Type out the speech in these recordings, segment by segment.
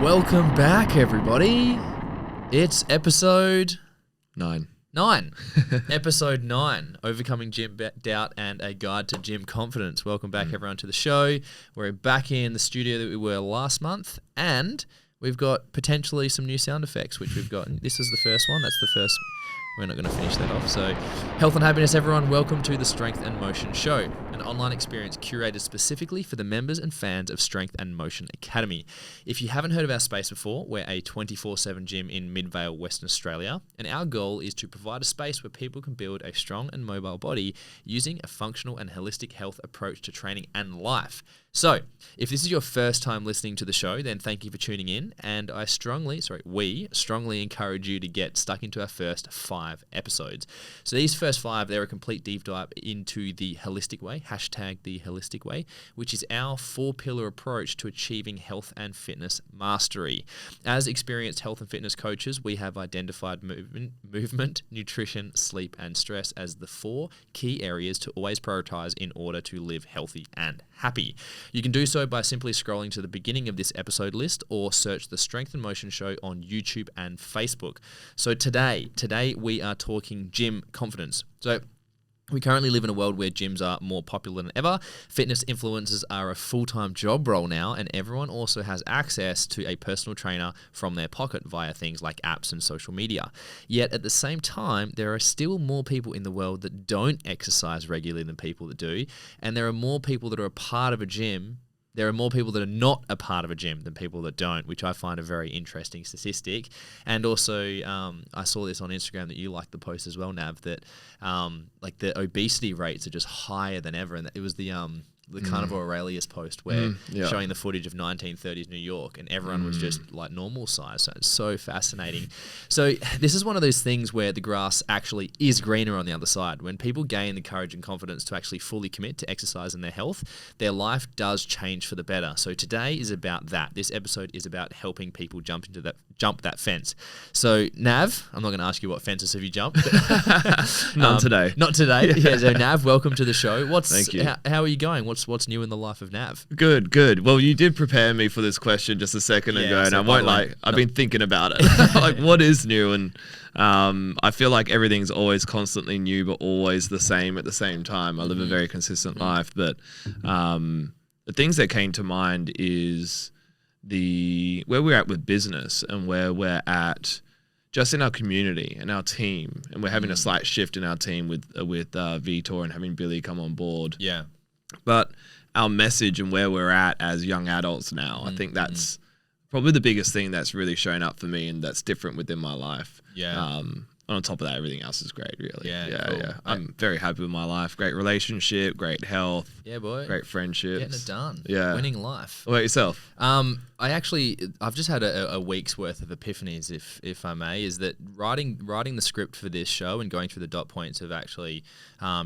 Welcome back, everybody. It's episode 9. Episode 9, Overcoming Gym Doubt and a Guide to Gym Confidence. Welcome back, everyone, to the show. We're back in the studio that we were last month, and we've got potentially some new sound effects, which we've got. This is the first one. That's the first. We're not going to finish that off. So, health and happiness, everyone. Welcome to the Strength and Motion Show, an online experience curated specifically for the members and fans of Strength and Motion Academy. If you haven't heard of our space before, we're a 24/7 gym in Midvale, Western Australia, and our goal is to provide a space where people can build a strong and mobile body using a functional and holistic health approach to training and life. So, if this is your first time listening to the show, then thank you for tuning in, and we strongly encourage you to get stuck into our first 5 episodes. So these first 5, they're a complete deep dive into the holistic way, hashtag the holistic way, which is our 4-pillar approach to achieving health and fitness mastery. As experienced health and fitness coaches, we have identified movement, nutrition, sleep, and stress as the 4 key areas to always prioritize in order to live healthy and happy. You can do so by simply scrolling to the beginning of this episode list or search the Strength and Motion Show on YouTube and Facebook. So today we are talking gym confidence. So we currently live in a world where gyms are more popular than ever. Fitness influencers are a full-time job role now, and everyone also has access to a personal trainer from their pocket via things like apps and social media. Yet at the same time, there are still more people in the world that don't exercise regularly than people that do, and there are more people that are a part of a gym. There are more people that are not a part of a gym than people that don't, which I find a very interesting statistic. And also, I saw this on Instagram that you liked the post as well, Nav, that like the obesity rates are just higher than ever. And it was the Carnivore Aurelius post where showing the footage of 1930s New York, and everyone was just like normal size. So it's so fascinating. So this is one of those things where the grass actually is greener on the other side. When people gain the courage and confidence to actually fully commit to exercise and their health, their life does change for the better. So today is about that. This episode is about helping people jump that fence. So Nav, I'm not going to ask you what fences have you jumped. Not today. Not today. Yeah. So Nav, welcome to the show. Thank you. How are you going? What's new in the life of Nav? Good. Well, you did prepare me for this question just a second ago, and I won't I've been thinking about it. Like, what is new? And I feel like everything's always constantly new, but always the same at the same time. I live a very consistent life, but the things that came to mind is where we're at with business and where we're at just in our community and our team, and we're having a slight shift in our team with Vitor and having Billy come on board. Yeah. But our message and where we're at as young adults now, I think that's probably the biggest thing that's really shown up for me and that's different within my life. Yeah. On top of that, everything else is great, really. Yeah, cool. I'm very happy with my life. Great relationship, great health. Yeah, boy. Great friendships. Getting it done. Yeah. Winning life. What about yourself? I've just had a week's worth of epiphanies, if I may, is that writing the script for this show and going through the dot points of actually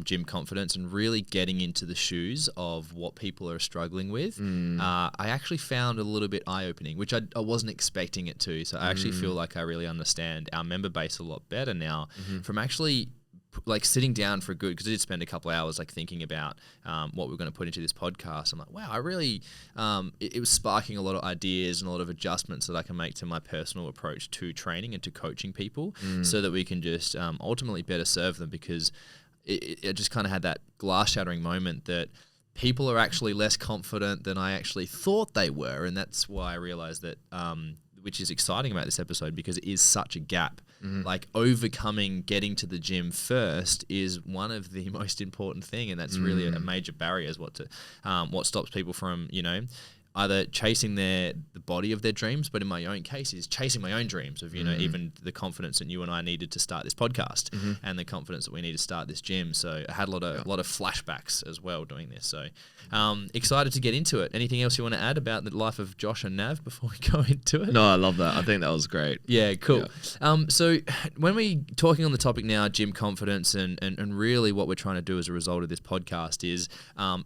gym confidence and really getting into the shoes of what people are struggling with, I actually found a little bit eye-opening, which I wasn't expecting it to. So I actually feel like I really understand our member base a lot better now from actually like sitting down for a good, because I did spend a couple of hours like thinking about what we're going to put into this podcast. I'm like, wow, I really, it was sparking a lot of ideas and a lot of adjustments that I can make to my personal approach to training and to coaching people so that we can just ultimately better serve them, because it just kind of had that glass shattering moment that people are actually less confident than I actually thought they were. And that's why I realized that, which is exciting about this episode, because it is such a gap. Like overcoming getting to the gym first is one of the most important thing, and that's really a major barrier is what stops people from, either chasing the body of their dreams, but in my own case is chasing my own dreams of, even the confidence that you and I needed to start this podcast and the confidence that we need to start this gym. So I had a lot of flashbacks as well doing this. So excited to get into it. Anything else you want to add about the life of Josh and Nav before we go into it? No, I love that. I think that was great. Yeah, cool. Yeah. So when we talking on the topic now, gym confidence, and really what we're trying to do as a result of this podcast is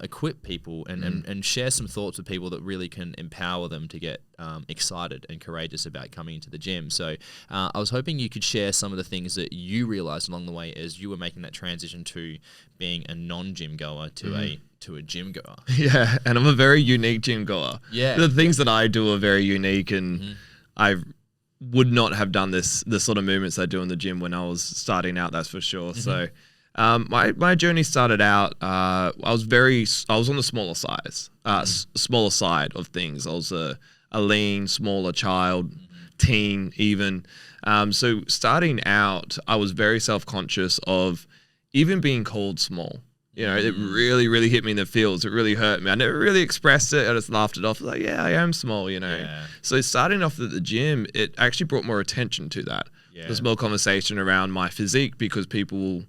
equip people and share some thoughts with people that really can empower them to get excited and courageous about coming into the gym. So I was hoping you could share some of the things that you realized along the way as you were making that transition to being a non-gym goer to to a gym goer. Yeah, and I'm a very unique gym goer. Yeah. The things that I do are very unique, and I would not have done the sort of movements I do in the gym when I was starting out, that's for sure. So my journey started out, I was on the smaller side of things. I was a lean, smaller child, teen even. So starting out, I was very self-conscious of even being called small. You know, it really, really hit me in the feels. It really hurt me. I never really expressed it. I just laughed it off. Like, yeah, I am small, you know. Yeah. So starting off at the gym, it actually brought more attention to that. Yeah. There's more conversation around my physique because the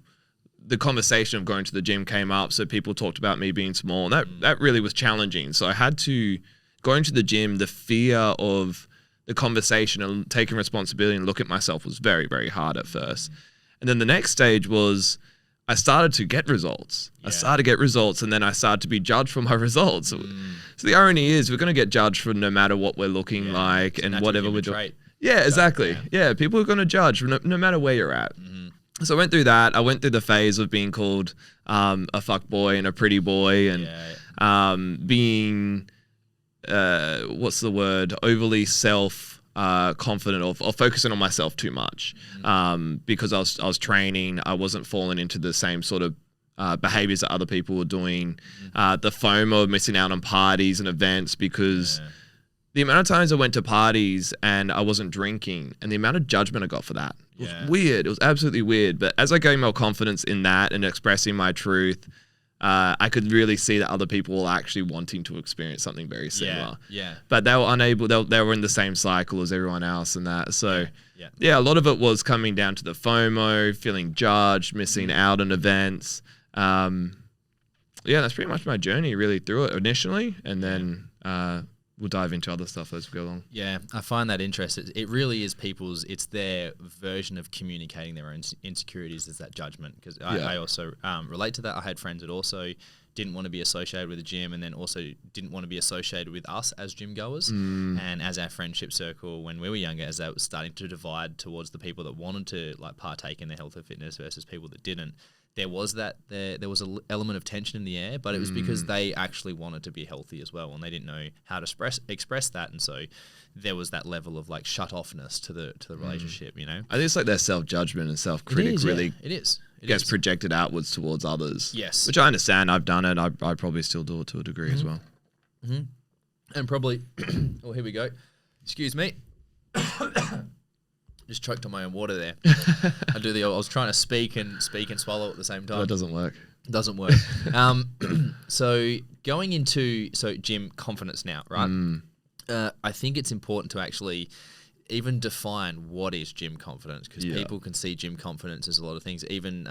conversation of going to the gym came up. So people talked about me being small. And that really was challenging. So I had to go into the gym, the fear of the conversation and taking responsibility and look at myself was very, very hard at first. And then the next stage was I started to get results. Yeah. I started to get results, and then I started to be judged for my results. So the irony is we're going to get judged for no matter what we're looking like and whatever we're doing. Yeah, exactly. Yeah, people are going to judge no matter where you're at. So I went through that. I went through the phase of being called a fuck boy and a pretty boy and being, what's the word, overly confident or focusing on myself too much because I was training. I wasn't falling into the same sort of behaviors that other people were doing. The FOMO of missing out on parties and events because the amount of times I went to parties and I wasn't drinking and the amount of judgment I got for that was weird. It was absolutely weird. But as I gained more confidence in that and expressing my truth, I could really see that other people were actually wanting to experience something very similar. Yeah. But they were unable, they were in the same cycle as everyone else and that. So a lot of it was coming down to the FOMO, feeling judged, missing out on events. That's pretty much my journey really through it initially. And then we'll dive into other stuff as we go along. Yeah, I find that interesting. It really is it's their version of communicating their own insecurities is that judgment. Because I also relate to that. I had friends that also didn't want to be associated with the gym and then also didn't want to be associated with us as gym goers. And as our friendship circle, when we were younger, as that was starting to divide towards the people that wanted to like partake in the health and fitness versus people that didn't, there was an element of tension in the air, but it was because they actually wanted to be healthy as well, and they didn't know how to express that, and so there was that level of like shut-offness to the relationship, you know. I think it's like their self-judgment and self-critic it gets projected outwards towards others. Yes, which I understand. I've done it. I probably still do it to a degree as well. And probably, oh, here we go. Excuse me. Just choked on my own water there. I was trying to speak and swallow at the same time. Well, it doesn't work. Doesn't work. So going into gym confidence now, right? I think it's important to actually even define what is gym confidence because people can see gym confidence as a lot of things. Even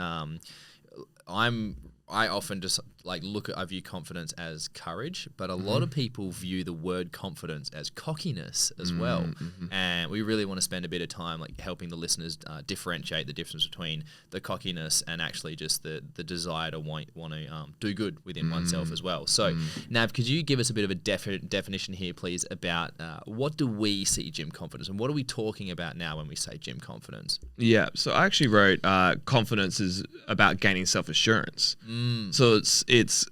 I often just I view confidence as courage, but a lot of people view the word confidence as cockiness as well. And we really want to spend a bit of time like helping the listeners differentiate the difference between the cockiness and actually just the desire to want to do good within oneself as well. So Nav, could you give us a bit of a definition here, please, about what do we see gym confidence and what are we talking about now when we say gym confidence? Yeah, so I actually wrote confidence is about gaining self-assurance. So it's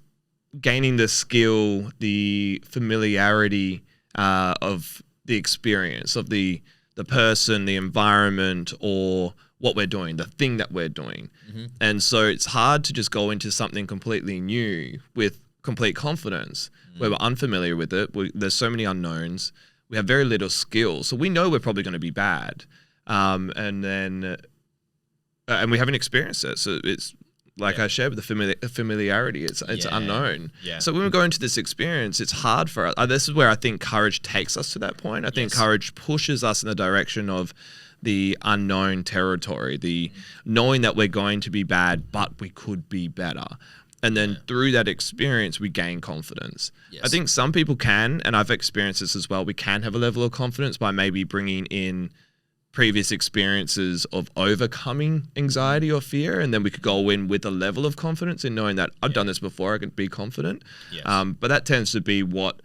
gaining the skill, the familiarity of the experience of the person, the environment, or what we're doing, the thing that we're doing. And so it's hard to just go into something completely new with complete confidence where we're unfamiliar with it. There's so many unknowns. We have very little skill. So we know we're probably going to be bad. And we haven't experienced it. So it's like I shared with the familiarity, it's unknown. Yeah. So when we go into this experience, it's hard for us. This is where I think courage takes us to that point. I think courage pushes us in the direction of the unknown territory, the knowing that we're going to be bad, but we could be better. And then through that experience, we gain confidence. Yes. I think some people can, and I've experienced this as well, we can have a level of confidence by maybe bringing in previous experiences of overcoming anxiety or fear, and then we could go in with a level of confidence in knowing that I've done this before, I can be confident. Yes. But that tends to be what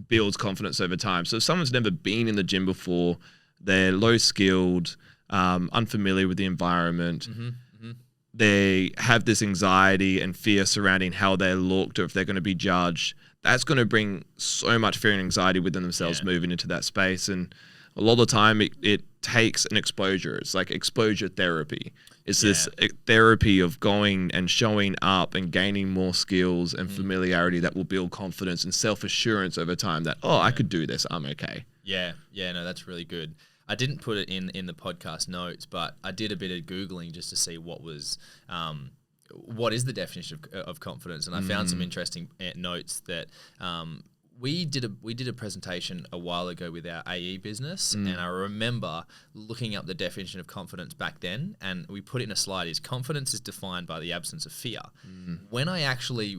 builds confidence over time. So if someone's never been in the gym before, they're low skilled, unfamiliar with the environment, they have this anxiety and fear surrounding how they're looked or if they're going to be judged, that's going to bring so much fear and anxiety within themselves moving into that space. And a lot of the time it takes an exposure. It's like exposure therapy. It's this therapy of going and showing up and gaining more skills and familiarity that will build confidence and self-assurance over time that, I could do this. I'm okay. Yeah. Yeah, no, that's really good. I didn't put it in the podcast notes, but I did a bit of Googling just to see what is the definition of confidence. And I found some interesting notes that we did a presentation a while ago with our AE business, and I remember looking up the definition of confidence back then, and we put it in a slide. Is confidence is defined by the absence of fear. When I actually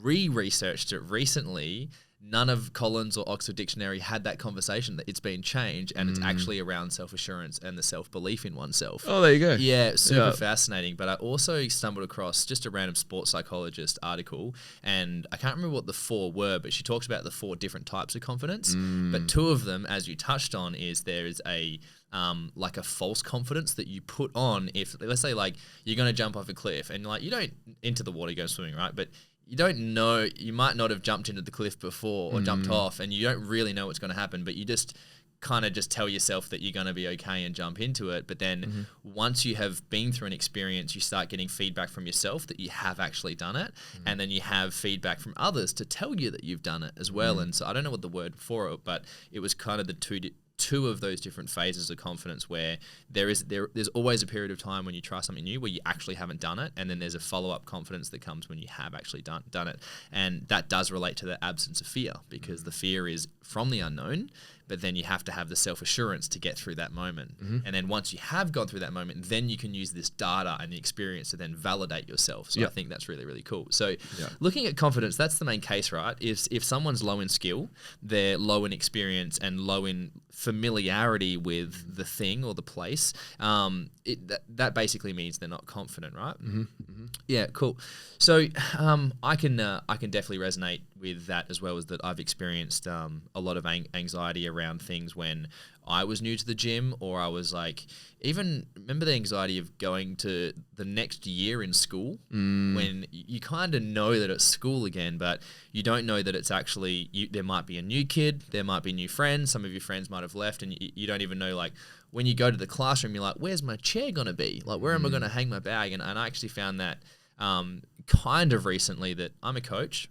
researched it recently, none of Collins or Oxford Dictionary had that conversation. That it's been changed, and it's actually around self-assurance and the self-belief in oneself. Oh, there you go. Yeah, super fascinating. But I also stumbled across just a random sports psychologist article, and I can't remember what the 4 were, but she talks about the 4 different types of confidence. But 2 of them, as you touched on, is there is a like a false confidence that you put on if, let's say, like you're going to jump off a cliff and like you don't into the water go swimming, right? But you don't know, you might not have jumped into the cliff before or jumped off, and you don't really know what's going to happen, but you just kind of just tell yourself that you're going to be okay and jump into it. But then once you have been through an experience, you start getting feedback from yourself that you have actually done it. And then you have feedback from others to tell you that you've done it as well. And so I don't know what the word for it, but it was kind of the two of those different phases of confidence where there's always a period of time when you try something new where you actually haven't done it, and then there's a follow-up confidence that comes when you have actually done it. And that does relate to the absence of fear, because the fear is from the unknown, but then you have to have the self-assurance to get through that moment. And then once you have gone through that moment, then you can use this data and the experience to then validate yourself. So I think that's really, really cool. So looking at confidence, that's the main case, right? If someone's low in skill, they're low in experience and low in familiarity with the thing or the place, that basically means they're not confident, right? Yeah, cool. So I can definitely resonate with that, as well as that I've experienced a lot of anxiety around things when I was new to the gym, or I was like, even remember the anxiety of going to the next year in school when you kind of know that it's school again, but you don't know that it's actually, there might be a new kid, there might be new friends, some of your friends might have left, and you don't even know, like, when you go to the classroom, you're like, where's my chair going to be? Like, where am I going to hang my bag? And I actually found that kind of recently, that I'm a coach.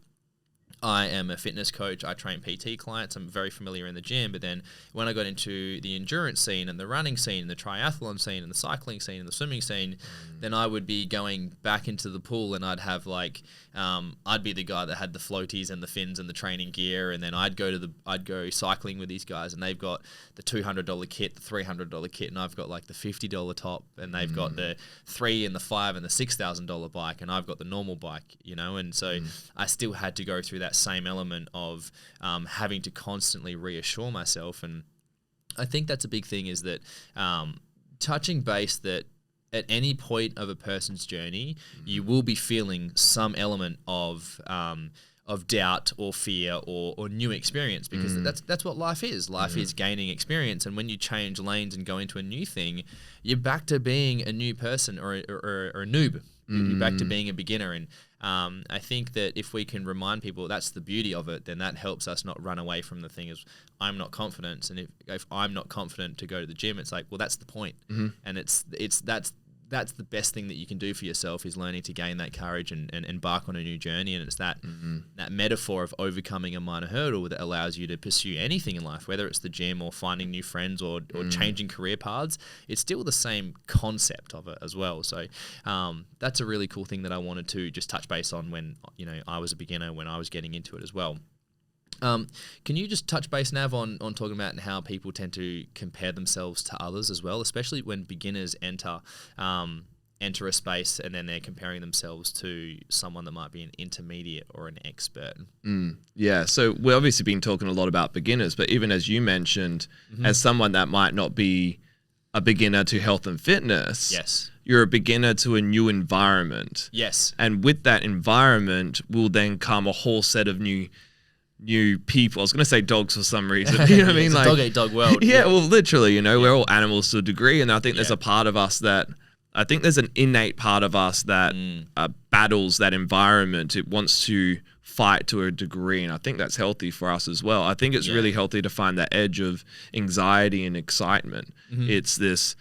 I am a fitness coach. I train PT clients. I'm very familiar in the gym. But then when I got into the endurance scene and the running scene and the triathlon scene and the cycling scene and the swimming scene, then I would be going back into the pool, and I'd have like, I'd be the guy that had the floaties and the fins and the training gear. And then I'd go cycling with these guys, and they've got the $200 kit, the $300 kit, and I've got like the $50 top, and they've got the $3,000 and the $5,000 and the $6,000 bike, and I've got the normal bike, you know? And so I still had to go through that same element of having to constantly reassure myself. And I think that's a big thing, is that touching base that at any point of a person's journey, you will be feeling some element of doubt or fear or new experience, because that's what life is. Life is gaining experience, and when you change lanes and go into a new thing, you're back to being a new person or a noob. You're back to being a beginner. And I think that if we can remind people that's the beauty of it, then that helps us not run away from the thing of I'm not confident. And if I'm not confident to go to the gym, it's like, well, that's the point. And that's the best thing that you can do for yourself, is learning to gain that courage and embark on a new journey. And it's that metaphor of overcoming a minor hurdle that allows you to pursue anything in life, whether it's the gym or finding new friends or changing career paths. It's still the same concept of it as well. So that's a really cool thing that I wanted to just touch base on when, you know, I was a beginner, when I was getting into it as well. Can you just touch base, Nav, on talking about how people tend to compare themselves to others as well, especially when beginners enter a space and then they're comparing themselves to someone that might be an intermediate or an expert? Yeah, so we've obviously been talking a lot about beginners, but even as you mentioned, as someone that might not be a beginner to health and fitness, yes, you're a beginner to a new environment. Yes. And with that environment will then come a whole set of new people. I was going to say dogs for some reason. You know what I mean? It's like, a dog-eat-dog world. Yeah, well, literally, you know, we're all animals to a degree. And I think there's a part of us that I think there's an innate part of us that battles that environment. It wants to fight to a degree, and I think that's healthy for us as well. I think it's really healthy to find that edge of anxiety and excitement. It's this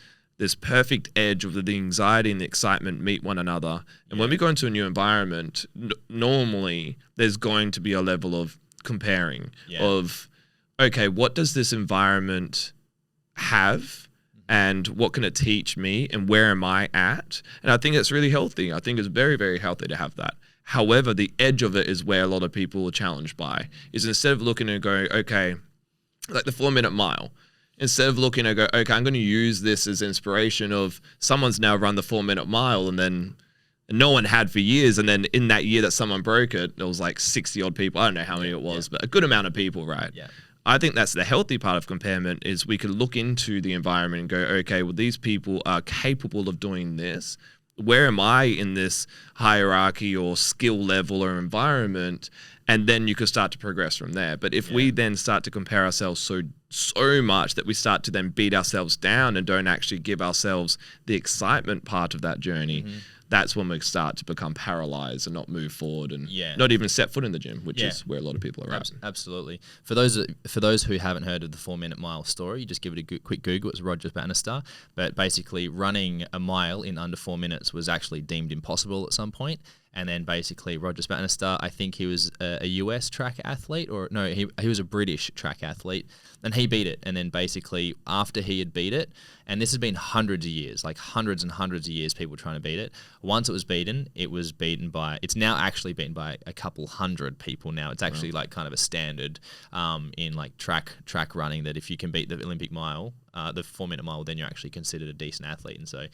perfect edge of the anxiety and the excitement meet one another. And when we go into a new environment, normally there's going to be a level of comparing of, okay, what does this environment have? And what can it teach me? And where am I at? And I think it's really healthy. I think it's very, very healthy to have that. However, the edge of it is where a lot of people are challenged by, is instead of looking and going, okay, like the 4-minute mile, instead of looking and go, okay, I'm going to use this as inspiration of someone's now run the 4-minute mile and then no one had for years. And then in that year that someone broke it, there was like 60 odd people. I don't know how many it was, but a good amount of people, right? Yeah. I think that's the healthy part of comparison is we can look into the environment and go, okay, well, these people are capable of doing this. Where am I in this hierarchy or skill level or environment? And then you could start to progress from there. But if we then start to compare ourselves so much that we start to then beat ourselves down and don't actually give ourselves the excitement part of that journey, that's when we start to become paralyzed and not move forward and not even set foot in the gym, which is where a lot of people are at. Absolutely. For those who haven't heard of the 4-minute mile story, just give it a quick Google. It's Roger Bannister. But basically, running a mile in under 4 minutes was actually deemed impossible at some point. And then basically Roger Bannister, I think he was a US track athlete, or no, he was a British track athlete, and he beat it. And then basically after he had beat it, and this has been hundreds of years, like hundreds and hundreds of years, people trying to beat it. Once it was beaten by, it's now actually beaten by a couple hundred people now. It's actually like kind of a standard in like track running, that if you can beat the Olympic mile, the 4-minute mile, then you're actually considered a decent athlete. And so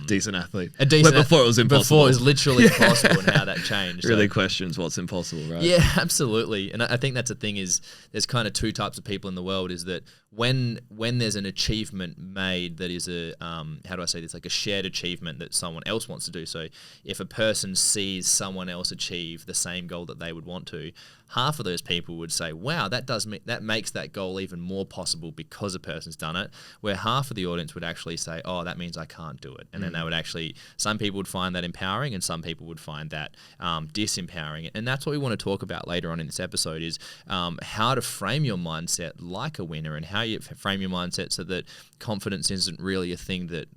decent athlete. Before it was impossible. Before it was literally impossible, and how that changed. Really questions what's impossible, right? Yeah, absolutely. And I think that's the thing, is there's kind of two types of people in the world, is that when there's an achievement made that is a how do I say this, like a shared achievement that someone else wants to do. So if a person sees someone else achieve the same goal that they would want to, half of those people would say, wow, that makes that goal even more possible because a person's done it, where half of the audience would actually say, oh, that means I can't do it. And then they would actually, some people would find that empowering and some people would find that disempowering. And that's what we want to talk about later on in this episode, is how to frame your mindset like a winner, and how you frame your mindset so that confidence isn't really a thing that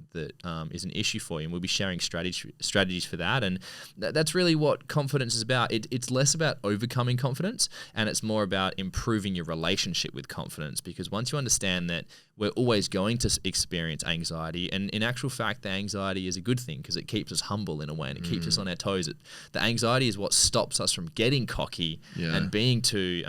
is an issue for you. And we'll be sharing strategies for that. And that's really what confidence is about. It's less about overcoming confidence, and it's more about improving your relationship with confidence, because once you understand that we're always going to experience anxiety, and in actual fact, the anxiety is a good thing because it keeps us humble in a way, and it keeps us on our toes. The anxiety is what stops us from getting cocky and being too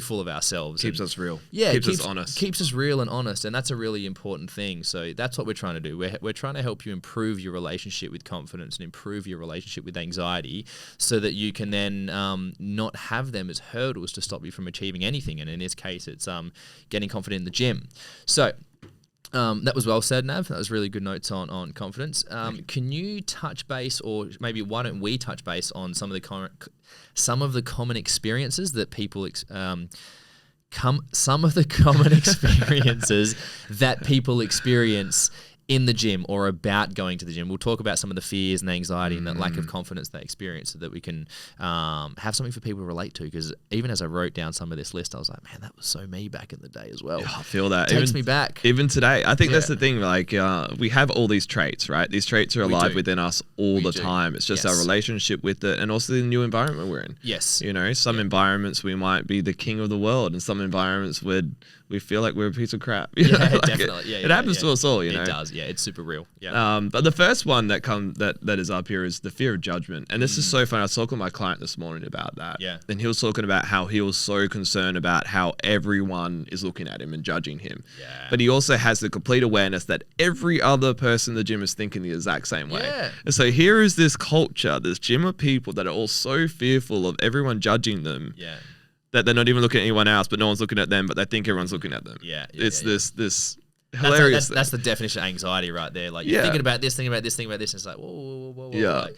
full of ourselves. Keeps us real. Yeah, keeps us honest. Keeps us real and honest, and that's a really important thing. So that's what we're trying to do. We're trying to help you improve your relationship with confidence and improve your relationship with anxiety, so that you can then not have them as hurdles to stop you from achieving anything. And in this case, it's getting confident in the gym. So that was well said, Nav. That was really good notes on confidence. Can you touch base, or maybe why don't we touch base on some of the common experiences that people that people experience in the gym or about going to the gym? We'll talk about some of the fears and anxiety and that lack of confidence they experience, so that we can have something for people to relate to. Because even as I wrote down some of this list, I was like, man, that was so me back in the day as well. Yeah, I feel that. It takes me back. Even today. I think that's the thing. Like, we have all these traits, right? These traits are alive within us all the time. It's just our relationship with it, and also the new environment we're in. Yes. You know, some environments we might be the king of the world, and some environments we feel like we're a piece of crap. Yeah, definitely. It happens to us all, you know. It does. Yeah, it's super real. Yeah. But the first one that is up here is the fear of judgment. And this is so funny. I was talking to my client this morning about that. Yeah. And he was talking about how he was so concerned about how everyone is looking at him and judging him. Yeah. But he also has the complete awareness that every other person in the gym is thinking the exact same way. Yeah. And so here is this culture, this gym of people that are all so fearful of everyone judging them. Yeah. That they're not even looking at anyone else, but no one's looking at them, but they think everyone's looking at them. Yeah. It's this hilarious that's the definition of anxiety right there. Like, you're thinking about this, thinking about this, thinking about this, and it's like, whoa. Yeah. Like,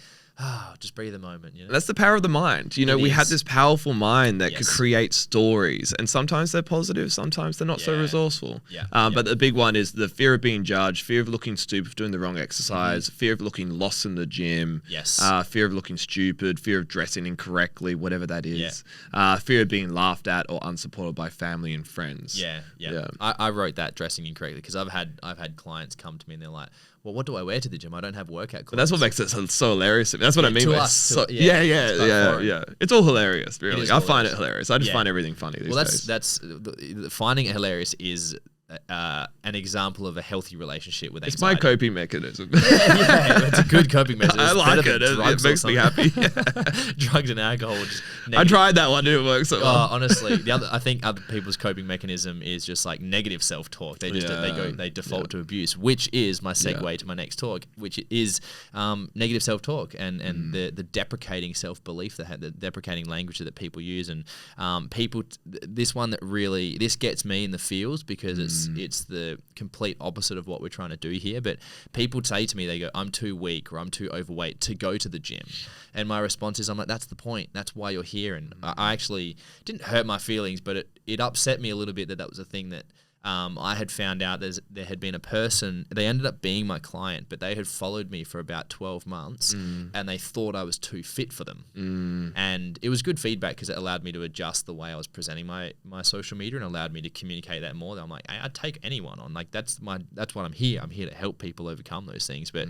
just breathe a moment. You know? That's the power of the mind. You know, we have this powerful mind that could create stories, and sometimes they're positive, sometimes they're not so resourceful. But the big one is the fear of being judged, fear of looking stupid for doing the wrong exercise, fear of looking lost in the gym, fear of looking stupid, fear of dressing incorrectly, whatever that is, fear of being laughed at or unsupported by family and friends. I wrote that, dressing incorrectly, because I've had clients come to me and they're like, well, what do I wear to the gym? I don't have workout clothes. But that's what makes it so hilarious. That's what I mean. To us. It's all hilarious, really. I find it hilarious. I just find everything funny these days. That's finding it hilarious is an example of a healthy relationship with anxiety. It's my coping mechanism. It's a good coping mechanism. I like it. It makes me happy. Drugs and alcohol. I tried that one. It didn't work so well. Honestly, I think other people's coping mechanism is just like negative self-talk. They just they default to abuse, which is my segue to my next talk, which is negative self-talk and the deprecating self-belief, the deprecating language that people use, and this one that really gets me in the feels because it's the complete opposite of what we're trying to do here. But people say to me, they go, I'm too weak or I'm too overweight to go to the gym. And my response is, I'm like, that's the point. That's why you're here. And I actually didn't hurt my feelings, but it upset me a little bit that was a thing that I had found out there had been a person, they ended up being my client, but they had followed me for about 12 months and they thought I was too fit for them. And it was good feedback because it allowed me to adjust the way I was presenting my social media and allowed me to communicate that more. I'm like, I'd take anyone on. Like, that's what I'm here. I'm here to help people overcome those things. But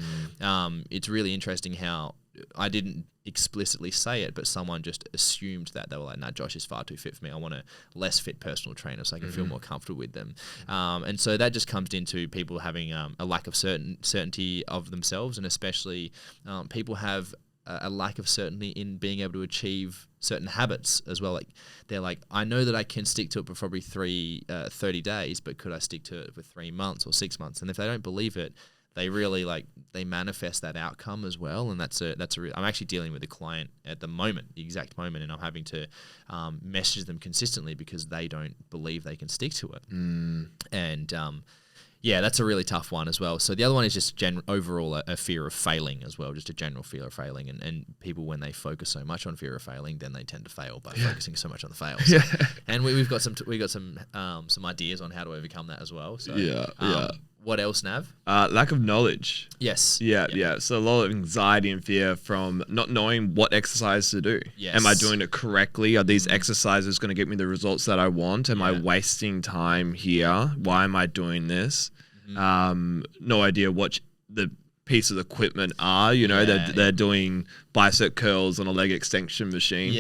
it's really interesting how I didn't explicitly say it, but someone just assumed that. They were like, nah, Josh is far too fit for me. I want a less fit personal trainer so I can feel more comfortable with them. And so that just comes into people having a lack of certainty of themselves, and especially people have a lack of certainty in being able to achieve certain habits as well. Like, they're like, I know that I can stick to it for probably 30 days, but could I stick to it for 3 months or 6 months? And if they don't believe it, they really they manifest that outcome as well, and I'm actually dealing with a client at the moment, the exact moment, and I'm having to message them consistently because they don't believe they can stick to it. And that's a really tough one as well. So the other one is just overall a fear of failing as well, just a general fear of failing. And people, when they focus so much on fear of failing, then they tend to fail by focusing so much on the fails. And we've got some ideas on how to overcome that as well. So what else, Nav? Lack of knowledge. Yes. Yeah. So a lot of anxiety and fear from not knowing what exercise to do. Yes. Am I doing it correctly? Are these exercises going to get me the results that I want? Am I wasting time here? Why am I doing this? No idea what the piece of equipment are. They're doing bicep curls on a leg extension machine,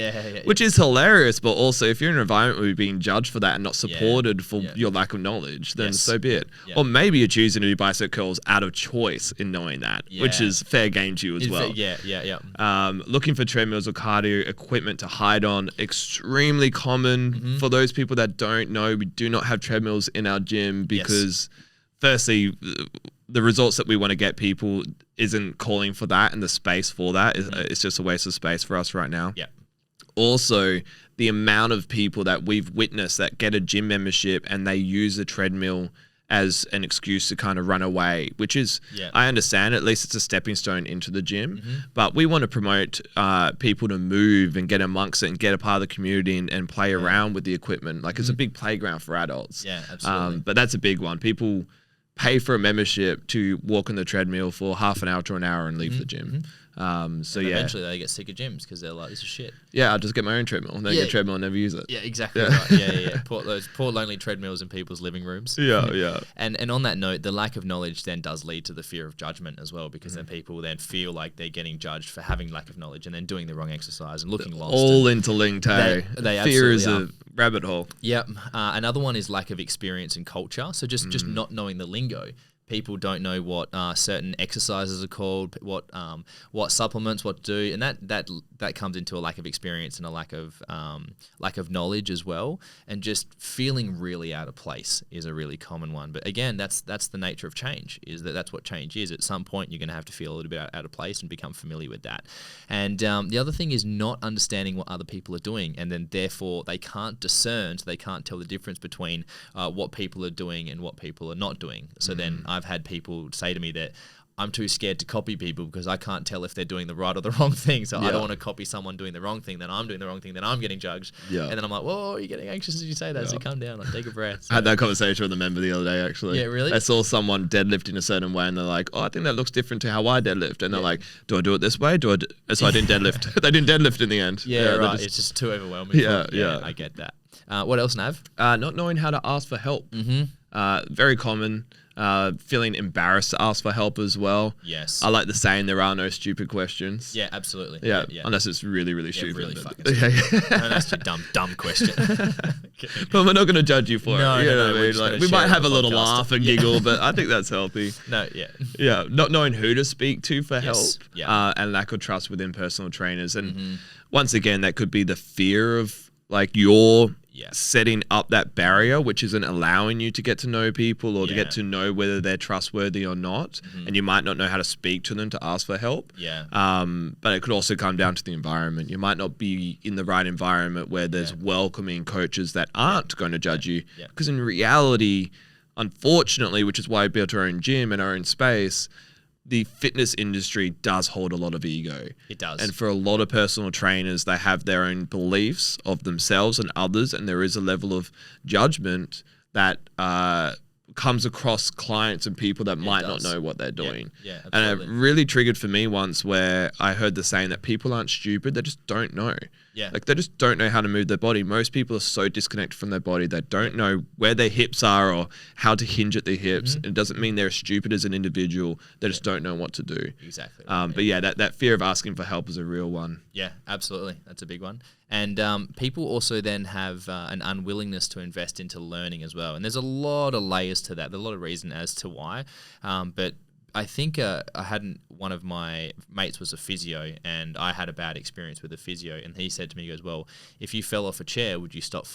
which is hilarious. But also, if you're in an environment where you're being judged for that and not supported for your lack of knowledge, then so be it. Or maybe you're choosing to do bicep curls out of choice in knowing that, which is fair game to you as well. Looking for treadmills or cardio equipment to hide on, extremely common for those people that don't know. We do not have treadmills in our gym because firstly, the results that we want to get people isn't calling for that, and the space for that it's just a waste of space for us right now. Also, the amount of people that we've witnessed that get a gym membership and they use a treadmill as an excuse to kind of run away, which is, I understand, at least it's a stepping stone into the gym, but we want to promote people to move and get amongst it and get a part of the community and play around with the equipment. Like, it's a big playground for adults. Absolutely. But that's a big one. People pay for a membership to walk on the treadmill for half an hour to an hour and leave the gym. Eventually they get sick of gyms because they're like, this is shit. I'll just get my own treadmill and then get a treadmill and never use it. Exactly right. Those poor lonely treadmills in people's living rooms. And on that note, the lack of knowledge then does lead to the fear of judgment as well, because then people then feel like they're getting judged for having lack of knowledge and then doing the wrong exercise and looking lost. All interlinked, hey? They fear is are. a rabbit hole. Another one is lack of experience and culture. So just not knowing the lingo. People don't know what certain exercises are called, what supplements, what to do, and that comes into a lack of experience and a lack of knowledge as well. And just feeling really out of place is a really common one. But again, that's the nature of change. That's what change is. At some point, you're going to have to feel a little bit out of place and become familiar with that. And the other thing is not understanding what other people are doing, and then therefore they can't discern, so they can't tell the difference between what people are doing and what people are not doing. So then I've had people say to me that I'm too scared to copy people because I can't tell if they're doing the right or the wrong thing. So I don't want to copy someone doing the wrong thing, then I'm doing the wrong thing, then I'm getting judged. Yeah. And then I'm like, whoa, you're getting anxious as you say that. So calm down, like take a breath. So. I had that conversation with a member the other day, actually. Yeah, really? I saw someone deadlifting a certain way and they're like, oh, I think that looks different to how I deadlift. And they're like, do I do it this way? So I didn't deadlift. They didn't deadlift in the end. Yeah, right. It's just too overwhelming. Yeah, I get that. What else, Nav? Not knowing how to ask for help. Very common. Feeling embarrassed to ask for help as well. Yes. I like the saying, there are no stupid questions. Yeah, absolutely. Yeah. Unless it's really, really stupid. Really fucking stupid. And that's a dumb question. But we're not going to judge you for it. No, you know what I mean? Like, we might have a little laugh and giggle, but I think that's healthy. Yeah. Not knowing who to speak to for help. And lack of trust within personal trainers. And once again, that could be the fear of like your setting up that barrier, which isn't allowing you to get to know people or to get to know whether they're trustworthy or not. And you might not know how to speak to them to ask for help. But it could also come down to the environment. You might not be in the right environment where there's welcoming coaches that aren't going to judge you. Because in reality, unfortunately, which is why we built our own gym and our own space, the fitness industry does hold a lot of ego. It does. And for a lot of personal trainers, they have their own beliefs of themselves and others, and there is a level of judgment that comes across clients and people that might not know what they're doing. And it really triggered for me once where I heard the saying that people aren't stupid, they just don't know. Like they just don't know how to move their body. Most people are so disconnected from their body, they don't know where their hips are or how to hinge at their hips. It doesn't mean they're stupid as an individual, they just don't know what to do. Exactly. But yeah, that fear of asking for help is a real one. Yeah, absolutely. That's a big one. And people also then have an unwillingness to invest into learning as well. And there's a lot of layers to that. There's a lot of reason as to why. But I think one of my mates was a physio, and I had a bad experience with a physio, and he said to me, he goes, well, if you fell off a chair, would you stop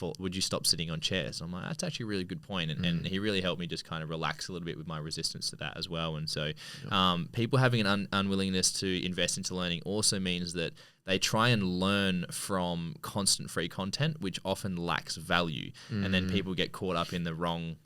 sitting on chairs? I'm like, that's actually a really good point. And he really helped me just kind of relax a little bit with my resistance to that as well. And so people having an unwillingness to invest into learning also means that they try and learn from constant free content, which often lacks value. And then people get caught up in the wrong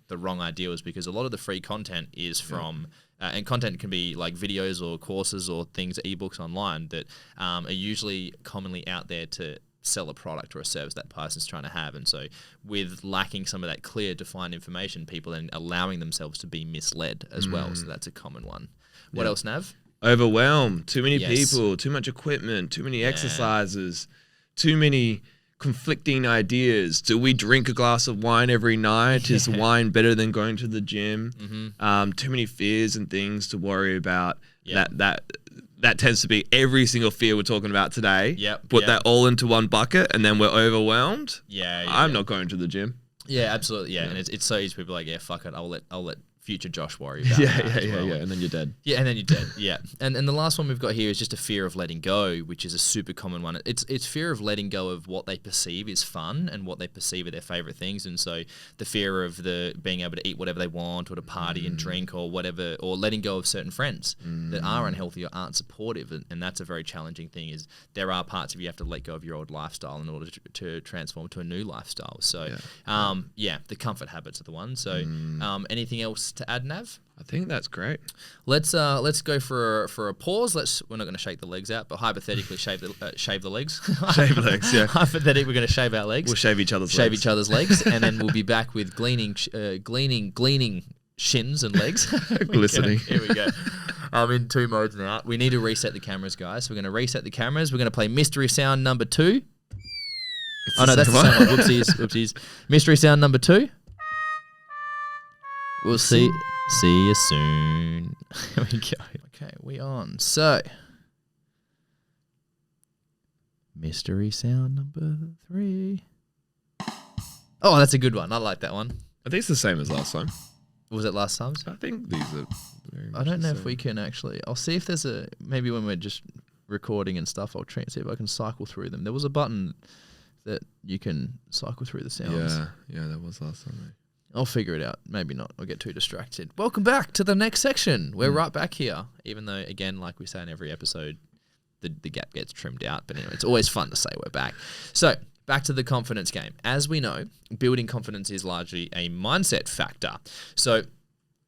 ideals, because a lot of the free content is from and content can be like videos or courses or things, ebooks online that are usually commonly out there to sell a product or a service that person's trying to have. And so with lacking some of that clear, defined information, people then allowing themselves to be misled as well. So that's a common one. What else, Nav? Overwhelmed. Too many people, too much equipment, too many exercises, too many conflicting ideas. Do we drink a glass of wine every night? Is wine better than going to the gym? Too many fears and things to worry about. That tends to be every single fear we're talking about today. Put that all into one bucket and then we're overwhelmed. I'm not going to the gym. Yeah, absolutely. And it's so easy. People are like, fuck it. I'll let future Josh worry about that. And then you're dead. And then you're dead. And the last one we've got here is just a fear of letting go, which is a super common one. It's fear of letting go of what they perceive is fun and what they perceive are their favorite things. And so the fear of being able to eat whatever they want or to party and drink or whatever, or letting go of certain friends that are unhealthy or aren't supportive. And that's a very challenging thing. Is there are parts of you have to let go of your old lifestyle in order to transform to a new lifestyle. So the comfort habits are the one. So anything else to add, Nav? I think that's great. Let's go for a pause. We're not going to shake the legs out, but hypothetically shave the legs. Shave legs, yeah. Hypothetically, we're going to shave our legs. We'll shave each other's legs, and then we'll be back with gleaning shins and legs. Glistening. Here we go. I'm in 2 modes now. We need to reset the cameras, guys. So we're going to reset the cameras. We're going to play mystery sound number 2. Oh no, that's the same one. Whoopsies. Mystery sound number 2. We'll see you soon. Here we go. Okay, we on. So, mystery sound number 3. Oh, that's a good one. I like that one. I think it's the same as last time. Was it last time? I think these are very much I don't know if we can actually. I'll see if there's maybe when we're just recording and stuff, I'll try and see if I can cycle through them. There was a button that you can cycle through the sounds. Yeah, that was last time. I'll figure it out. Maybe not. I'll get too distracted. Welcome back to the next section. We're right back here. Even though, again, like we say in every episode, the gap gets trimmed out. But anyway, it's always fun to say we're back. So, back to the confidence game. As we know, building confidence is largely a mindset factor. So,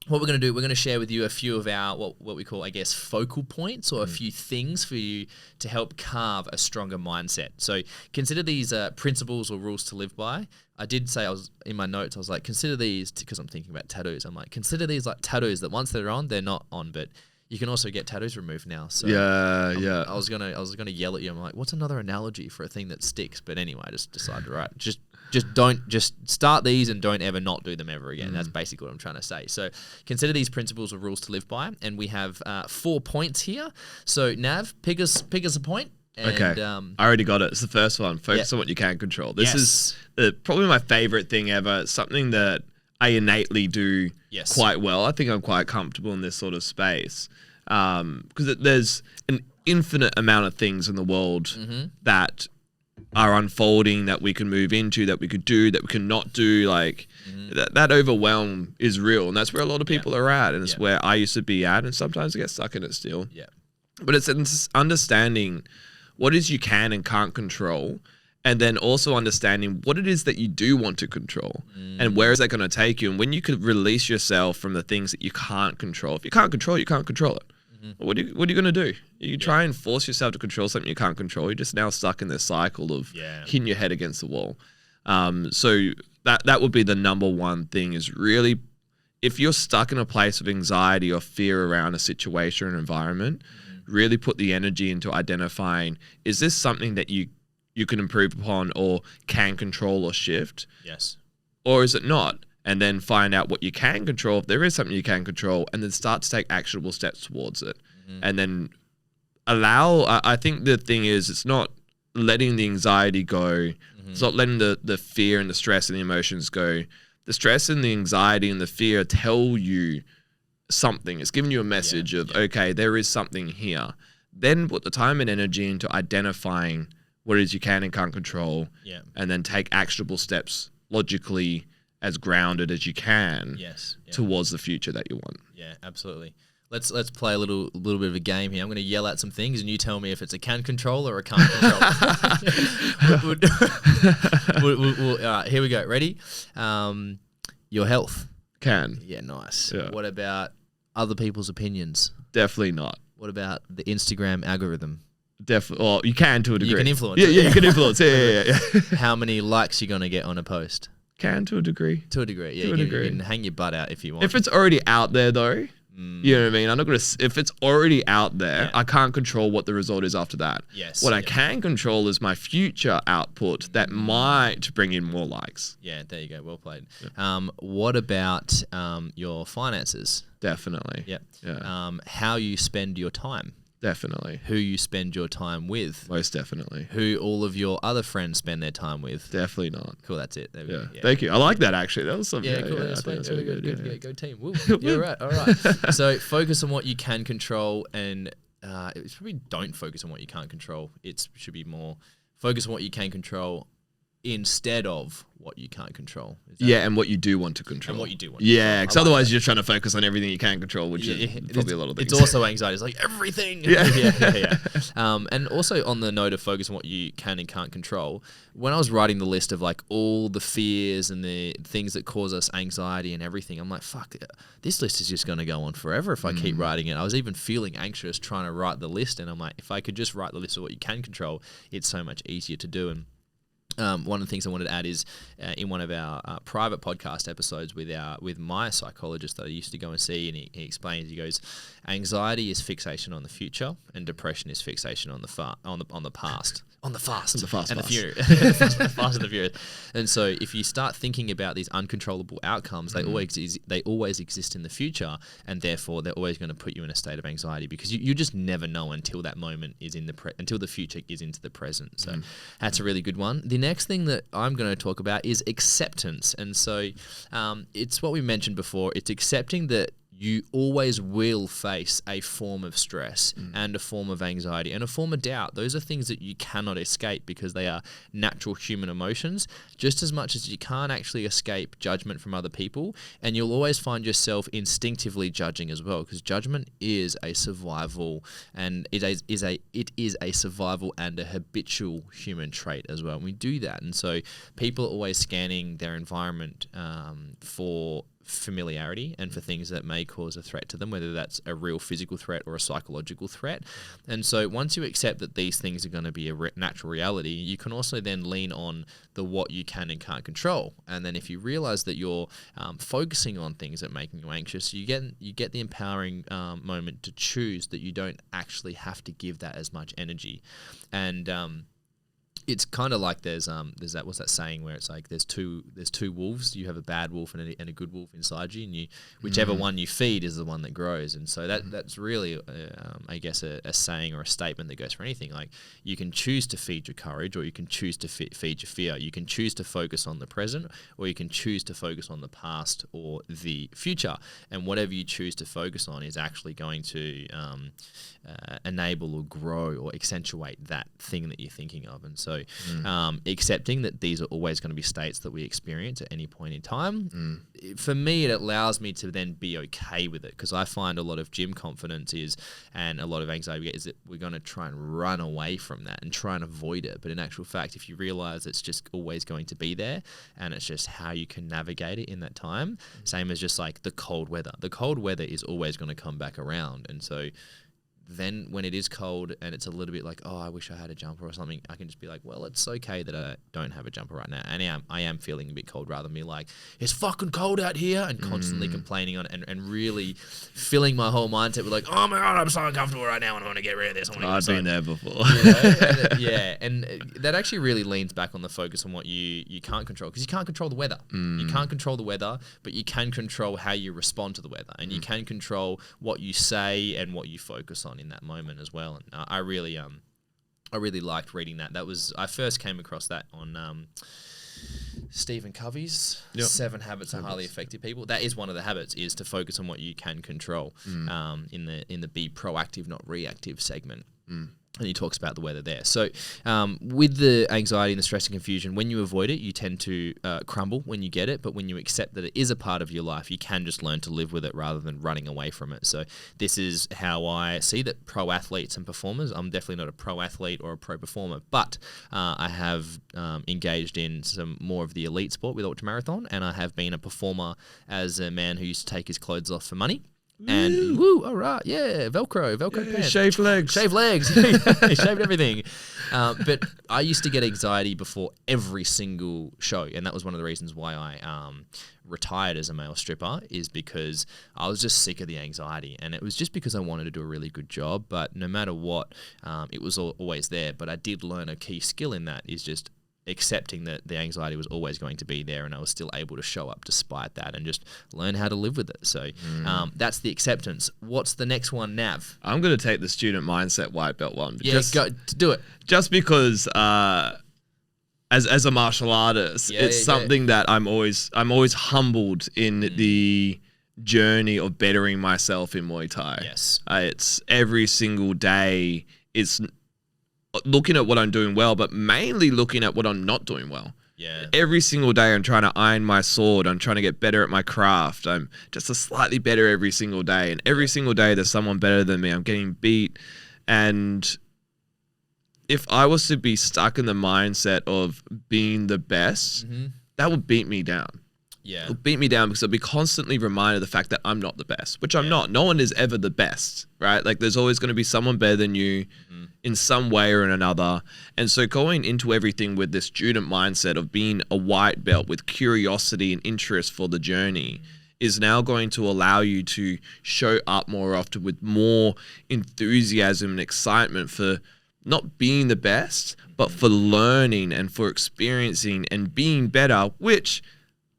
what we're going to do, we're going to share with you a few of our, what we call, I guess, focal points, or a few things for you to help carve a stronger mindset. So consider these principles or rules to live by. I did say, I was in my notes, I was like, consider these, because I'm thinking about tattoos. I'm like, consider these like tattoos that once they're on, they're not on, but you can also get tattoos removed now. So I was gonna yell at you. I'm like, what's another analogy for a thing that sticks? But anyway, I just decided, right, just start these and don't ever not do them ever again. That's basically what I'm trying to say. So consider these principles or rules to live by, and we have 4 points here. So Nav, pick us a point. And, okay, I already got it. It's the first one. Focus on what you can control. This is probably my favorite thing ever. It's something that I innately do quite well. I think I'm quite comfortable in this sort of space because there's an infinite amount of things in the world that are unfolding, that we can move into, that we could do, that we can not do. Like that overwhelm is real, and that's where a lot of people are at, and it's where I used to be at, and sometimes I get stuck in it still. Yeah, but it's understanding what it is you can and can't control, and then also understanding what it is that you do want to control and where is that going to take you. And when you could release yourself from the things that you can't control, if you can't control, you can't control it. What are you going to do? You try and force yourself to control something you can't control. You're just now stuck in this cycle of hitting your head against the wall. So that would be the number one thing, is really, if you're stuck in a place of anxiety or fear around a situation or environment, really put the energy into identifying, is this something that you can improve upon or can control or shift? Yes. Or is it not? And then find out what you can control, if there is something you can control, and then start to take actionable steps towards it. And then I think the thing is, it's not letting the anxiety go. It's not letting the fear and the stress and the emotions go. The stress and the anxiety and the fear tell you something. It's giving you a message of, okay, there is something here. Then put the time and energy into identifying what it is you can and can't control, and then take actionable steps logically, as grounded as you can, towards the future that you want. Yeah, absolutely. Let's play a little bit of a game here. I'm going to yell out some things, and you tell me if it's a can control or a can't control. All right, here we go. Ready? Your health. Can. Yeah, nice. Yeah. What about other people's opinions? Definitely not. What about the Instagram algorithm? Definitely. Well, you can to a degree. You can influence. Yeah, you can influence. Yeah. How many likes you going to get on a post? Can to a degree. To a degree, yeah. You can hang your butt out if you want. If it's already out there, though, you know what I mean? I'm not gonna. If it's already out there, I can't control what the result is after that. Yes. What I can control is my future output that might bring in more likes. Yeah, there you go. Well played. Yeah. What about your finances? Definitely. Yep. Yeah. How you spend your time. Definitely. Who you spend your time with. Most definitely. Who all of your other friends spend their time with. Definitely not. Cool, that's it. There we go. Yeah. Thank you. I like that, actually. That was something. Yeah, cool. That's really good. Good. Go team. Woo. You're right. All right. So focus on what you can control, and it's probably don't focus on what you can't control. It should be more focus on what you can control instead of what you can't control. And what you do want to control. And what you do want to control. Because otherwise you're trying to focus on everything you can control, which is probably a lot of things. It's also anxiety. It's like everything. Yeah. And also on the note of focus on what you can and can't control, when I was writing the list of like all the fears and the things that cause us anxiety and everything, I'm like, fuck, this list is just going to go on forever if I keep writing it. I was even feeling anxious trying to write the list, and I'm like, if I could just write the list of what you can control, it's so much easier to do. And one of the things I wanted to add is in one of our private podcast episodes with my psychologist that I used to go and see, and he explains, he goes, anxiety is fixation on the future, and depression is fixation on the past. On the fast. And the furious. Fast and the furious. And so if you start thinking about these uncontrollable outcomes, they always exist in the future, and therefore they're always going to put you in a state of anxiety, because you just never know until that moment is until the future is into the present. So that's a really good one. The next thing that I'm going to talk about is acceptance. And so it's what we mentioned before. It's accepting that you always will face a form of stress and a form of anxiety and a form of doubt. Those are things that you cannot escape because they are natural human emotions, just as much as you can't actually escape judgment from other people. And you'll always find yourself instinctively judging as well, because judgment is a survival, and it is a survival and a habitual human trait as well. And we do that. And so people are always scanning their environment for familiarity and for things that may cause a threat to them, whether that's a real physical threat or a psychological threat. And so once you accept that these things are going to be a natural reality, you can also then lean on the what you can and can't control. And then if you realize that you're focusing on things that are making you anxious, you get the empowering moment to choose that you don't actually have to give that as much energy. And it's kind of like there's that, what's that saying where it's like there's two wolves. You have a bad wolf and a good wolf inside you, and whichever one you feed is the one that grows. And so that's really I guess a saying or a statement that goes for anything. Like, you can choose to feed your courage, or you can choose to feed your fear. You can choose to focus on the present, or you can choose to focus on the past or the future. And whatever you choose to focus on is actually going to enable or grow or accentuate that thing that you're thinking of. And so accepting that these are always going to be states that we experience at any point in time, for me, it allows me to then be okay with it, because I find a lot of gym confidence and a lot of anxiety is that we're going to try and run away from that and try and avoid it. But in actual fact, if you realize it's just always going to be there, and it's just how you can navigate it in that time, same as just like the cold weather. The cold weather is always going to come back around. And so then when it is cold and it's a little bit like, oh, I wish I had a jumper or something, I can just be like, well, it's okay that I don't have a jumper right now. And I am feeling a bit cold, rather than be like, it's fucking cold out here, and constantly complaining on it, and really filling my whole mindset with like, oh my God, I'm so uncomfortable right now and I want to get rid of this. I've been there before. And that actually really leans back on the focus on what you can't control, because you can't control the weather. You can't control the weather, but you can control how you respond to the weather, and you can control what you say and what you focus on in that moment as well. And I really liked reading that. I first came across that on Stephen Covey's 7 Habits of Highly Effective People. That is one of the habits, is to focus on what you can control in the be proactive, not reactive segment. And he talks about the weather there. So with the anxiety and the stress and confusion, when you avoid it, you tend to crumble when you get it. But when you accept that it is a part of your life, you can just learn to live with it rather than running away from it. So this is how I see that pro athletes and performers. I'm definitely not a pro athlete or a pro performer, but I have engaged in some more of the elite sport with ultramarathon, and I have been a performer as a man who used to take his clothes off for money. And all right, yeah, Velcro pants, shaved legs, he shaved everything. But I used to get anxiety before every single show, and that was one of the reasons why I retired as a male stripper, is because I was just sick of the anxiety, and it was just because I wanted to do a really good job. But no matter what, it was always there. But I did learn a key skill in that, is just accepting that the anxiety was always going to be there, and I was still able to show up despite that and just learn how to live with it. So that's the acceptance. What's the next one, Nav? I'm going to take the student mindset white belt one. Yeah, go do it. Just because as a martial artist, it's something that I'm always humbled in the journey of bettering myself in Muay Thai. Yes. It's every single day. It's looking at what I'm doing well, but mainly looking at what I'm not doing well. Yeah. Every single day I'm trying to iron my sword. I'm trying to get better at my craft. I'm just a slightly better every single day. And every single day there's someone better than me. I'm getting beat. And if I was to be stuck in the mindset of being the best, that would beat me down. Yeah. It'll beat me down because I'll be constantly reminded of the fact that I'm not the best, which I'm not. No one is ever the best, right? Like, there's always going to be someone better than you in some way or in another. And so going into everything with this student mindset of being a white belt with curiosity and interest for the journey is now going to allow you to show up more often with more enthusiasm and excitement for not being the best, but for learning and for experiencing and being better, which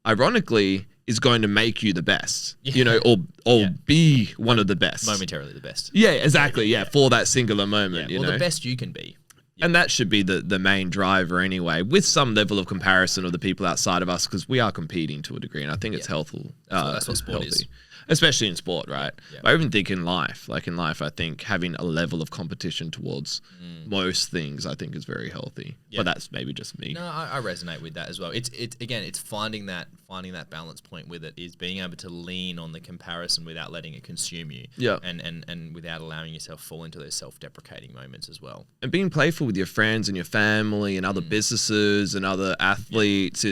ironically is going to make you the best, you know, or be one of the best. Momentarily the best. Yeah, exactly. Yeah, for that singular moment, you know. the best you can be. And that should be the main driver anyway, with some level of comparison of the people outside of us, because we are competing to a degree, and I think it's helpful. That's what sport is. Especially in sport, right? Yeah. I even think in life, I think having a level of competition towards most things, I think is very healthy. Yeah. But that's maybe just me. No, I resonate with that as well. It's finding that finding that balance point with it is being able to lean on the comparison without letting it consume you. Yeah. And without allowing yourself fall into those self-deprecating moments as well. And being playful with your friends and your family and other businesses and other athletes.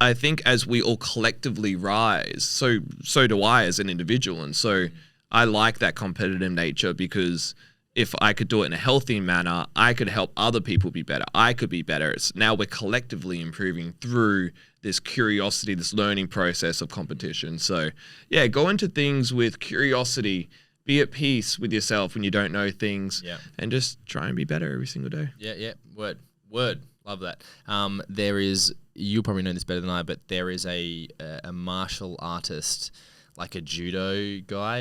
I think as we all collectively rise, so do I as an individual. And so I like that competitive nature, because if I could do it in a healthy manner, I could help other people be better. I could be better. Now we're collectively improving through this curiosity, this learning process of competition. So yeah, go into things with curiosity, be at peace with yourself when you don't know things, and just try and be better every single day. Yeah. Word. Love that. There is, you'll probably know this better than I, but there is a martial artist, like a judo guy,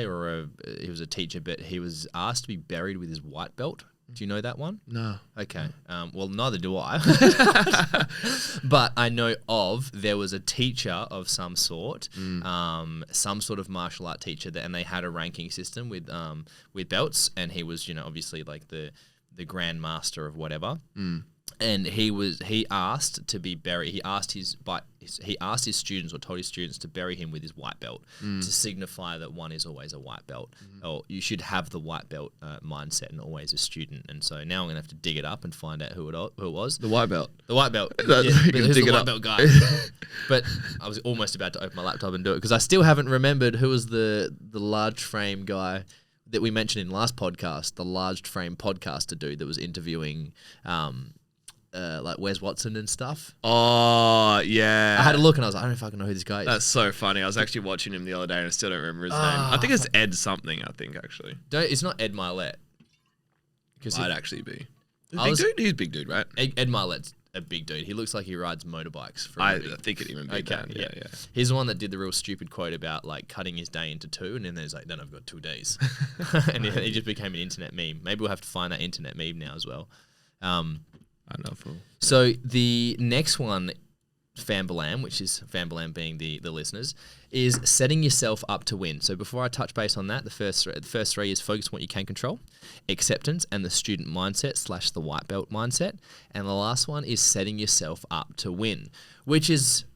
he was a teacher, but he was asked to be buried with his white belt. Do you know that one? No. Okay. Well, neither do I. But I know there was a teacher of some sort, some sort of martial art teacher, and they had a ranking system with belts, and he was, obviously like the grand master of whatever. And he asked to be buried. He asked his students, or told his students, to bury him with his white belt, to signify that one is always a white belt, or you should have the white belt mindset and always a student. And so now I'm gonna have to dig it up and find out who it was. The white belt. The white belt. Yeah, who's the white belt guy? But I was almost about to open my laptop and do it, because I still haven't remembered who was the large frame guy that we mentioned in last podcast, the large frame podcaster dude that was interviewing. Like Wes Watson and stuff. Oh, yeah. I had a look and I was like, I don't fucking know who this guy is. That's so funny. I was actually watching him the other day and I still don't remember his name. I think it's Ed something, actually. It's not Ed Milet. Might actually be. He's a big dude, right? Ed Milet's a big dude. He looks like he rides motorbikes. I think it even big. Okay, yeah. He's the one that did the real stupid quote about like cutting his day into two, and then there's like, then I've got 2 days. And he just became an internet meme. Maybe we'll have to find that internet meme now as well. I know. So the next one, Fambalam, which is Fambalam being the listeners, is setting yourself up to win. So before I touch base on that, the first three is focus on what you can control, acceptance, and the student mindset / the white belt mindset. And the last one is setting yourself up to win, which is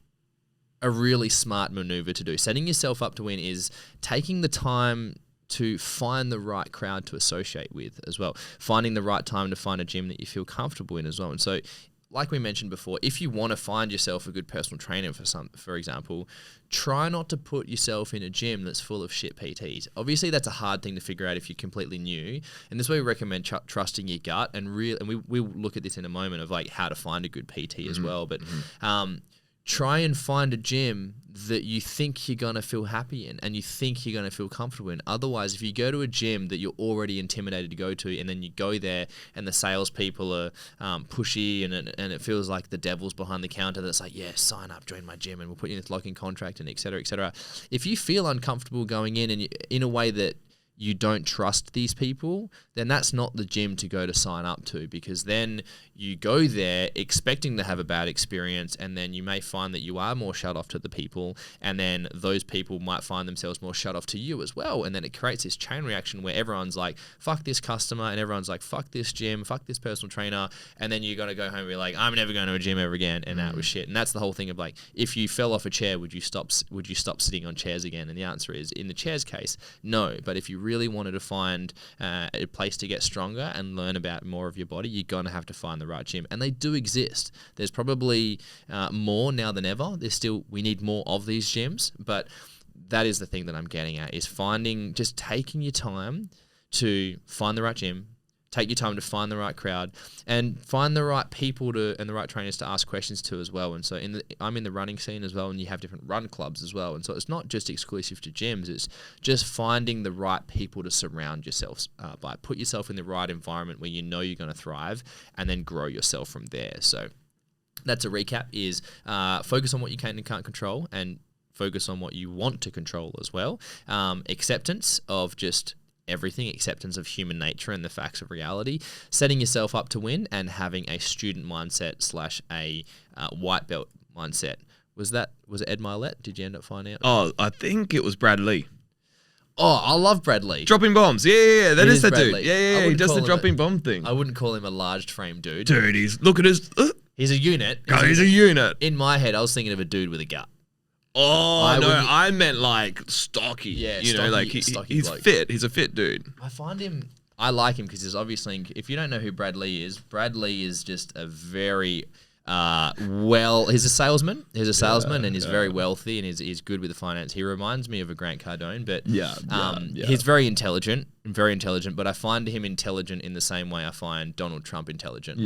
a really smart maneuver to do. Setting yourself up to win is taking the time to find the right crowd to associate with as well. Finding the right time to find a gym that you feel comfortable in as well. And so, like we mentioned before, if you want to find yourself a good personal trainer, for example, try not to put yourself in a gym that's full of shit PTs. Obviously, that's a hard thing to figure out if you're completely new. And this is why we recommend trusting your gut. And we'll look at this in a moment of like how to find a good PT as well. But try and find a gym that you think you're going to feel happy in and you think you're going to feel comfortable in. Otherwise, if you go to a gym that you're already intimidated to go to and then you go there and the salespeople are pushy and it feels like the devil's behind the counter that's like, yeah, sign up, join my gym and we'll put you in this locking contract and et cetera, et cetera. If you feel uncomfortable going in and in a way that you don't trust these people, then that's not the gym to go to sign up to, because then you go there expecting to have a bad experience and then you may find that you are more shut off to the people and then those people might find themselves more shut off to you as well. And then it creates this chain reaction where everyone's like, fuck this customer, and everyone's like, fuck this gym, fuck this personal trainer. And then you got to go home and be like, I'm never going to a gym ever again. And that was shit. And that's the whole thing of like, if you fell off a chair, would you stop sitting on chairs again? And the answer is, in the chairs case, no. But if you really wanted to find a place to get stronger and learn about more of your body, you're going to have to find the right gym. And they do exist. There's probably more now than ever. We need more of these gyms, but that is the thing that I'm getting at, is just taking your time to find the right gym, take your time to find the right crowd and find the right people and the right trainers to ask questions to as well. And so I'm in the running scene as well, and you have different run clubs as well. And so it's not just exclusive to gyms, it's just finding the right people to surround yourselves by. Put yourself in the right environment where you know you're going to thrive and then grow yourself from there. So that's a recap, is focus on what you can and can't control and focus on what you want to control as well. Acceptance of just everything, acceptance of human nature and the facts of reality, setting yourself up to win, and having a student mindset / a white belt mindset. Was it Ed Milet? Did you end up finding out? Oh, I think it was Brad Lee. Oh, I love Brad Lee. Dropping bombs. Yeah. That is that dude. Lee. Yeah. He does the dropping bomb thing. I wouldn't call him a large frame dude. Dude, look at his... He's a unit. He's a unit. In my head, I was thinking of a dude with a gut. Oh, I no, wouldn't- I meant like stocky. Yeah, you know, stocky- like stocky he's bloke. fit. He's a fit dude. I like him because he's obviously, if you don't know who Brad Lee is just a very he's a salesman. He's a salesman and he's very wealthy and he's good with the finance. He reminds me of a Grant Cardone, but he's very intelligent, but I find him intelligent in the same way I find Donald Trump intelligent.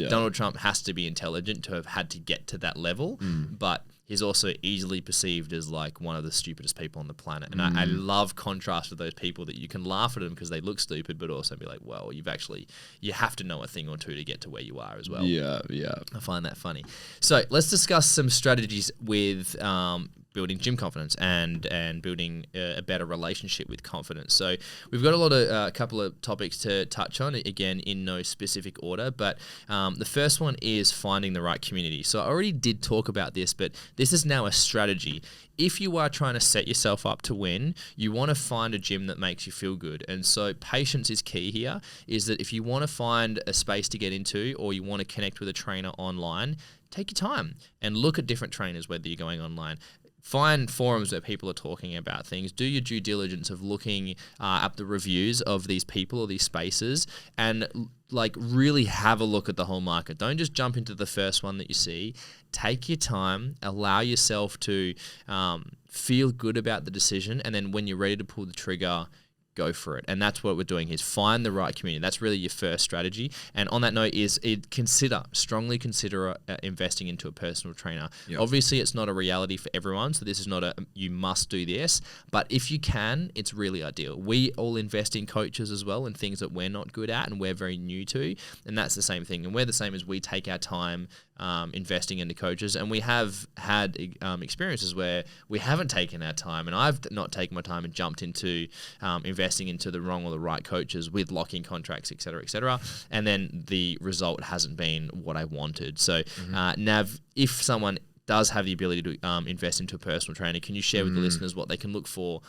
Donald Trump has to be intelligent to have had to get to that level, but he's also easily perceived as like one of the stupidest people on the planet. And I love contrast with those people that you can laugh at them because they look stupid, but also be like, well, you have to know a thing or two to get to where you are as well. Yeah. I find that funny. So let's discuss some strategies with building gym confidence and building a better relationship with confidence. So we've got a couple of topics to touch on, again, in no specific order, but the first one is finding the right community. So I already did talk about this, but this is now a strategy. If you are trying to set yourself up to win, you want to find a gym that makes you feel good. And so patience is key here, is that if you want to find a space to get into or you want to connect with a trainer online, take your time and look at different trainers, whether you're going online. Find forums where people are talking about things. Do your due diligence of looking up the reviews of these people or these spaces and like really have a look at the whole market. Don't just jump into the first one that you see. Take your time, allow yourself to feel good about the decision, and then when you're ready to pull the trigger, go for it. And that's what we're doing here, is find the right community. That's really your first strategy. And on that note strongly consider investing into a personal trainer. Yep. Obviously, it's not a reality for everyone. So this is not you must do this, but if you can, it's really ideal. We all invest in coaches as well and things that we're not good at and we're very new to. And that's the same thing. And we're the same as we take our time investing into coaches, and we have had experiences where we haven't taken our time, and I've not taken my time and jumped into investing into the wrong or the right coaches with locking contracts, et cetera, and then the result hasn't been what I wanted. So Nav, if someone does have the ability to invest into a personal trainer, can you share with the listeners what they can look for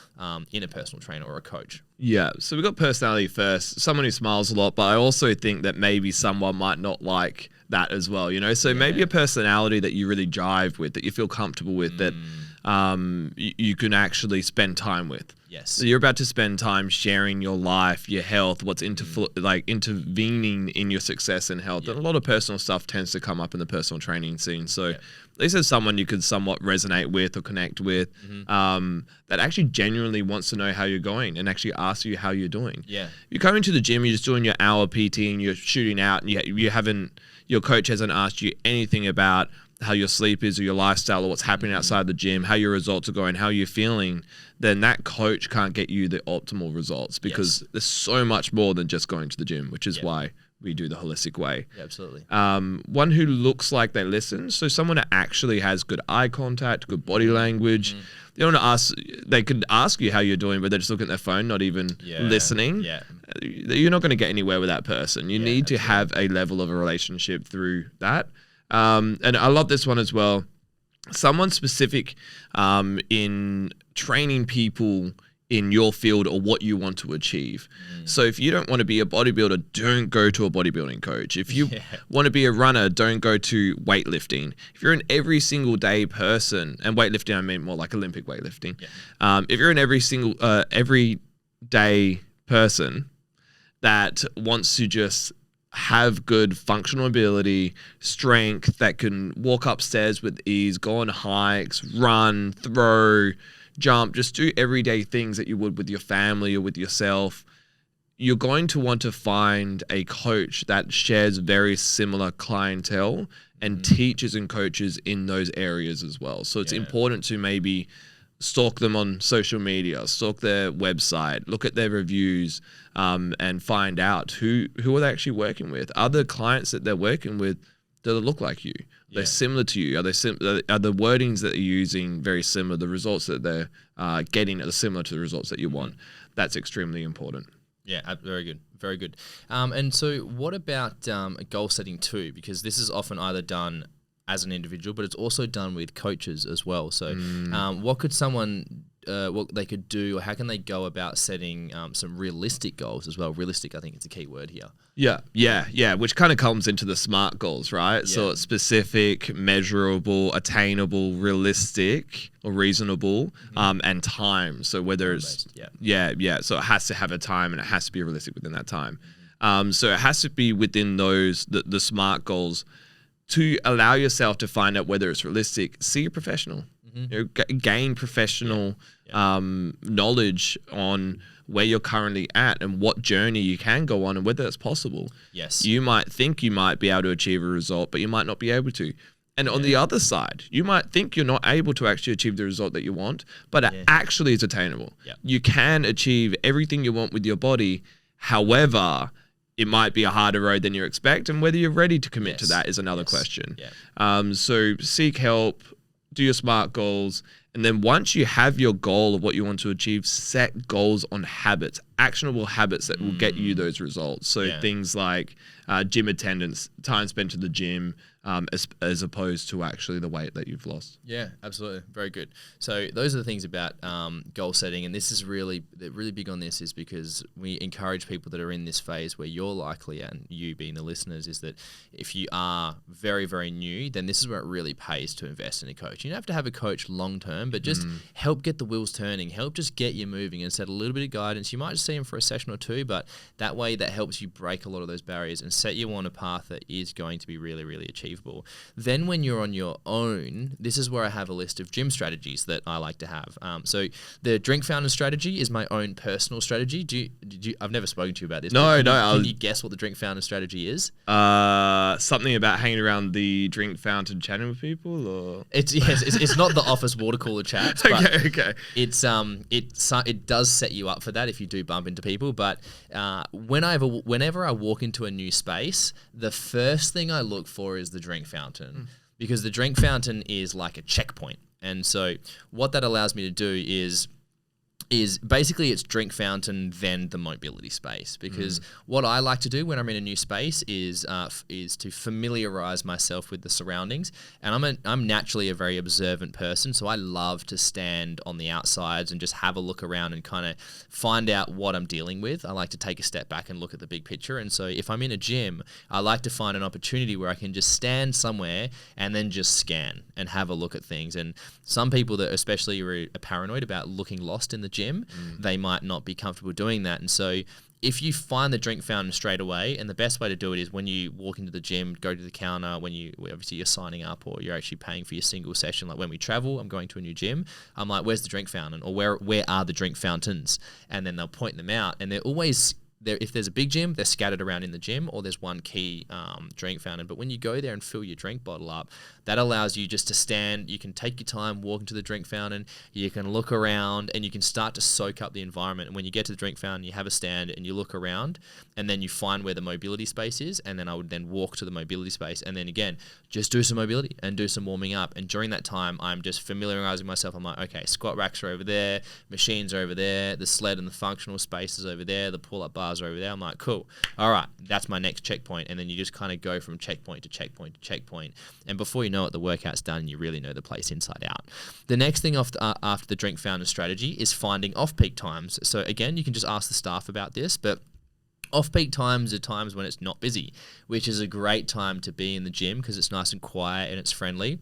in a personal trainer or a coach? Yeah, so we've got personality first, someone who smiles a lot, but I also think that maybe someone might not like that as well, you know? So maybe a personality that you really jive with, that you feel comfortable with, that you can actually spend time with. Yes. So you're about to spend time sharing your life, your health, what's intervening in your success and health. And a lot of personal stuff tends to come up in the personal training scene. So at least as someone you could somewhat resonate with or connect with, that actually genuinely wants to know how you're going and actually ask you how you're doing. Yeah. You come into the gym, you're just doing your hour PT and you're shooting out, and your coach hasn't asked you anything about how your sleep is or your lifestyle or what's happening outside the gym, how your results are going, how you're feeling, then that coach can't get you the optimal results, because there's so much more than just going to the gym, which is why we do the holistic way. Yeah, absolutely. One who looks like they listen. So someone that actually has good eye contact, good body language. They could ask you how you're doing, but they're just looking at their phone, not even listening. Yeah. You're not going to get anywhere with that person. You need to have a level of a relationship through that. And I love this one as well. Someone specific in training people in your field or what you want to achieve. So if you don't want to be a bodybuilder, don't go to a bodybuilding coach. If you want to be a runner, don't go to weightlifting. If you're an every single day person, and weightlifting, I mean more like Olympic weightlifting. If you're an every day person that wants to just have good functional ability, strength, that can walk upstairs with ease, go on hikes, run, throw, jump, just do everyday things that you would with your family or with yourself, you're going to want to find a coach that shares very similar clientele and teachers and coaches in those areas as well. So it's important to maybe stalk them on social media, stalk their website, look at their reviews, and find out who are they actually working with. Other clients that they're working with, do they look like you? They're similar to you. Are the wordings that they're using very similar? The results that they're getting are similar to the results that you want. That's extremely important. Yeah, very good. Very good. And so what about goal setting too? Because this is often either done as an individual, but it's also done with coaches as well. So what could someone what they could do, or how can they go about setting some realistic goals as well? Realistic, I think, is a key word here. Yeah. Which kind of comes into the SMART goals, right? Yeah. So it's specific, measurable, attainable, realistic, or reasonable, and time. So whether it's so it has to have a time and it has to be realistic within that time. So it has to be within those the SMART goals to allow yourself to find out whether it's realistic. See a professional. Gain professional knowledge on where you're currently at and what journey you can go on and whether it's possible. Yes. You might think you might be able to achieve a result, but you might not be able to. And on the other side, you might think you're not able to actually achieve the result that you want, but it actually is attainable. Yeah. You can achieve everything you want with your body. However, it might be a harder road than you expect, and whether you're ready to commit to that is another question. Yeah. So seek help, do your SMART goals, and then once you have your goal of what you want to achieve, set goals on habits, actionable habits that will get you those results. So things like gym attendance, time spent at the gym, as opposed to actually the weight that you've lost. Yeah, absolutely. Very good. So those are the things about goal setting, and this is really big on this, is because we encourage people that are in this phase where you're likely, and you being the listeners, is that if you are very, very new, then this is where it really pays to invest in a coach. You don't have to have a coach long term, but just help get the wheels turning, help just get you moving and set a little bit of guidance. You might just see them for a session or two, but that way that helps you break a lot of those barriers and set you on a path that is going to be really, really achievable. Then when you're on your own, this is where I have a list of gym strategies that I like to have. So the Drink Fountain strategy is my own personal strategy. I've never spoken to you about this. Can you guess what the Drink Fountain strategy is? Something about hanging around the drink fountain chatting with people, or it's not the office water cooler chats. But okay. It does set you up for that if you do bump into people. But whenever I walk into a new space, the first thing I look for is the drink fountain, because the drink fountain is like a checkpoint. And so what that allows me to do is basically it's drink fountain, then the mobility space. Because what I like to do when I'm in a new space is to familiarize myself with the surroundings. And I'm naturally a very observant person, so I love to stand on the outsides and just have a look around and kind of find out what I'm dealing with. I like to take a step back and look at the big picture. And so if I'm in a gym, I like to find an opportunity where I can just stand somewhere and then just scan and have a look at things. And some people that especially are paranoid about looking lost in the gym, they might not be comfortable doing that. And so if you find the drink fountain straight away, and the best way to do it is when you walk into the gym, go to the counter, when obviously you're signing up or you're actually paying for your single session. Like when we travel, I'm going to a new gym, I'm like, where's the drink fountain? Or where are the drink fountains? And then they'll point them out, and they're always there. If there's a big gym, they're scattered around in the gym, or there's one key drink fountain. But when you go there and fill your drink bottle up, that allows you just to stand. You can take your time, walk into the drink fountain, you can look around, and you can start to soak up the environment. And when you get to the drink fountain, you have a stand and you look around, and then you find where the mobility space is, and then I would then walk to the mobility space, and then again, just do some mobility and do some warming up. And during that time, I'm just familiarizing myself. I'm like, okay, squat racks are over there, machines are over there, the sled and the functional space is over there, the pull-up bars are over there. I'm like, cool. All right, that's my next checkpoint. And then you just kind of go from checkpoint to checkpoint to checkpoint. And before you know it, the workout's done and you really know the place inside out. The next thing after the drink fountain strategy is finding off-peak times. So again, you can just ask the staff about this, but off-peak times are times when it's not busy, which is a great time to be in the gym because it's nice and quiet and it's friendly.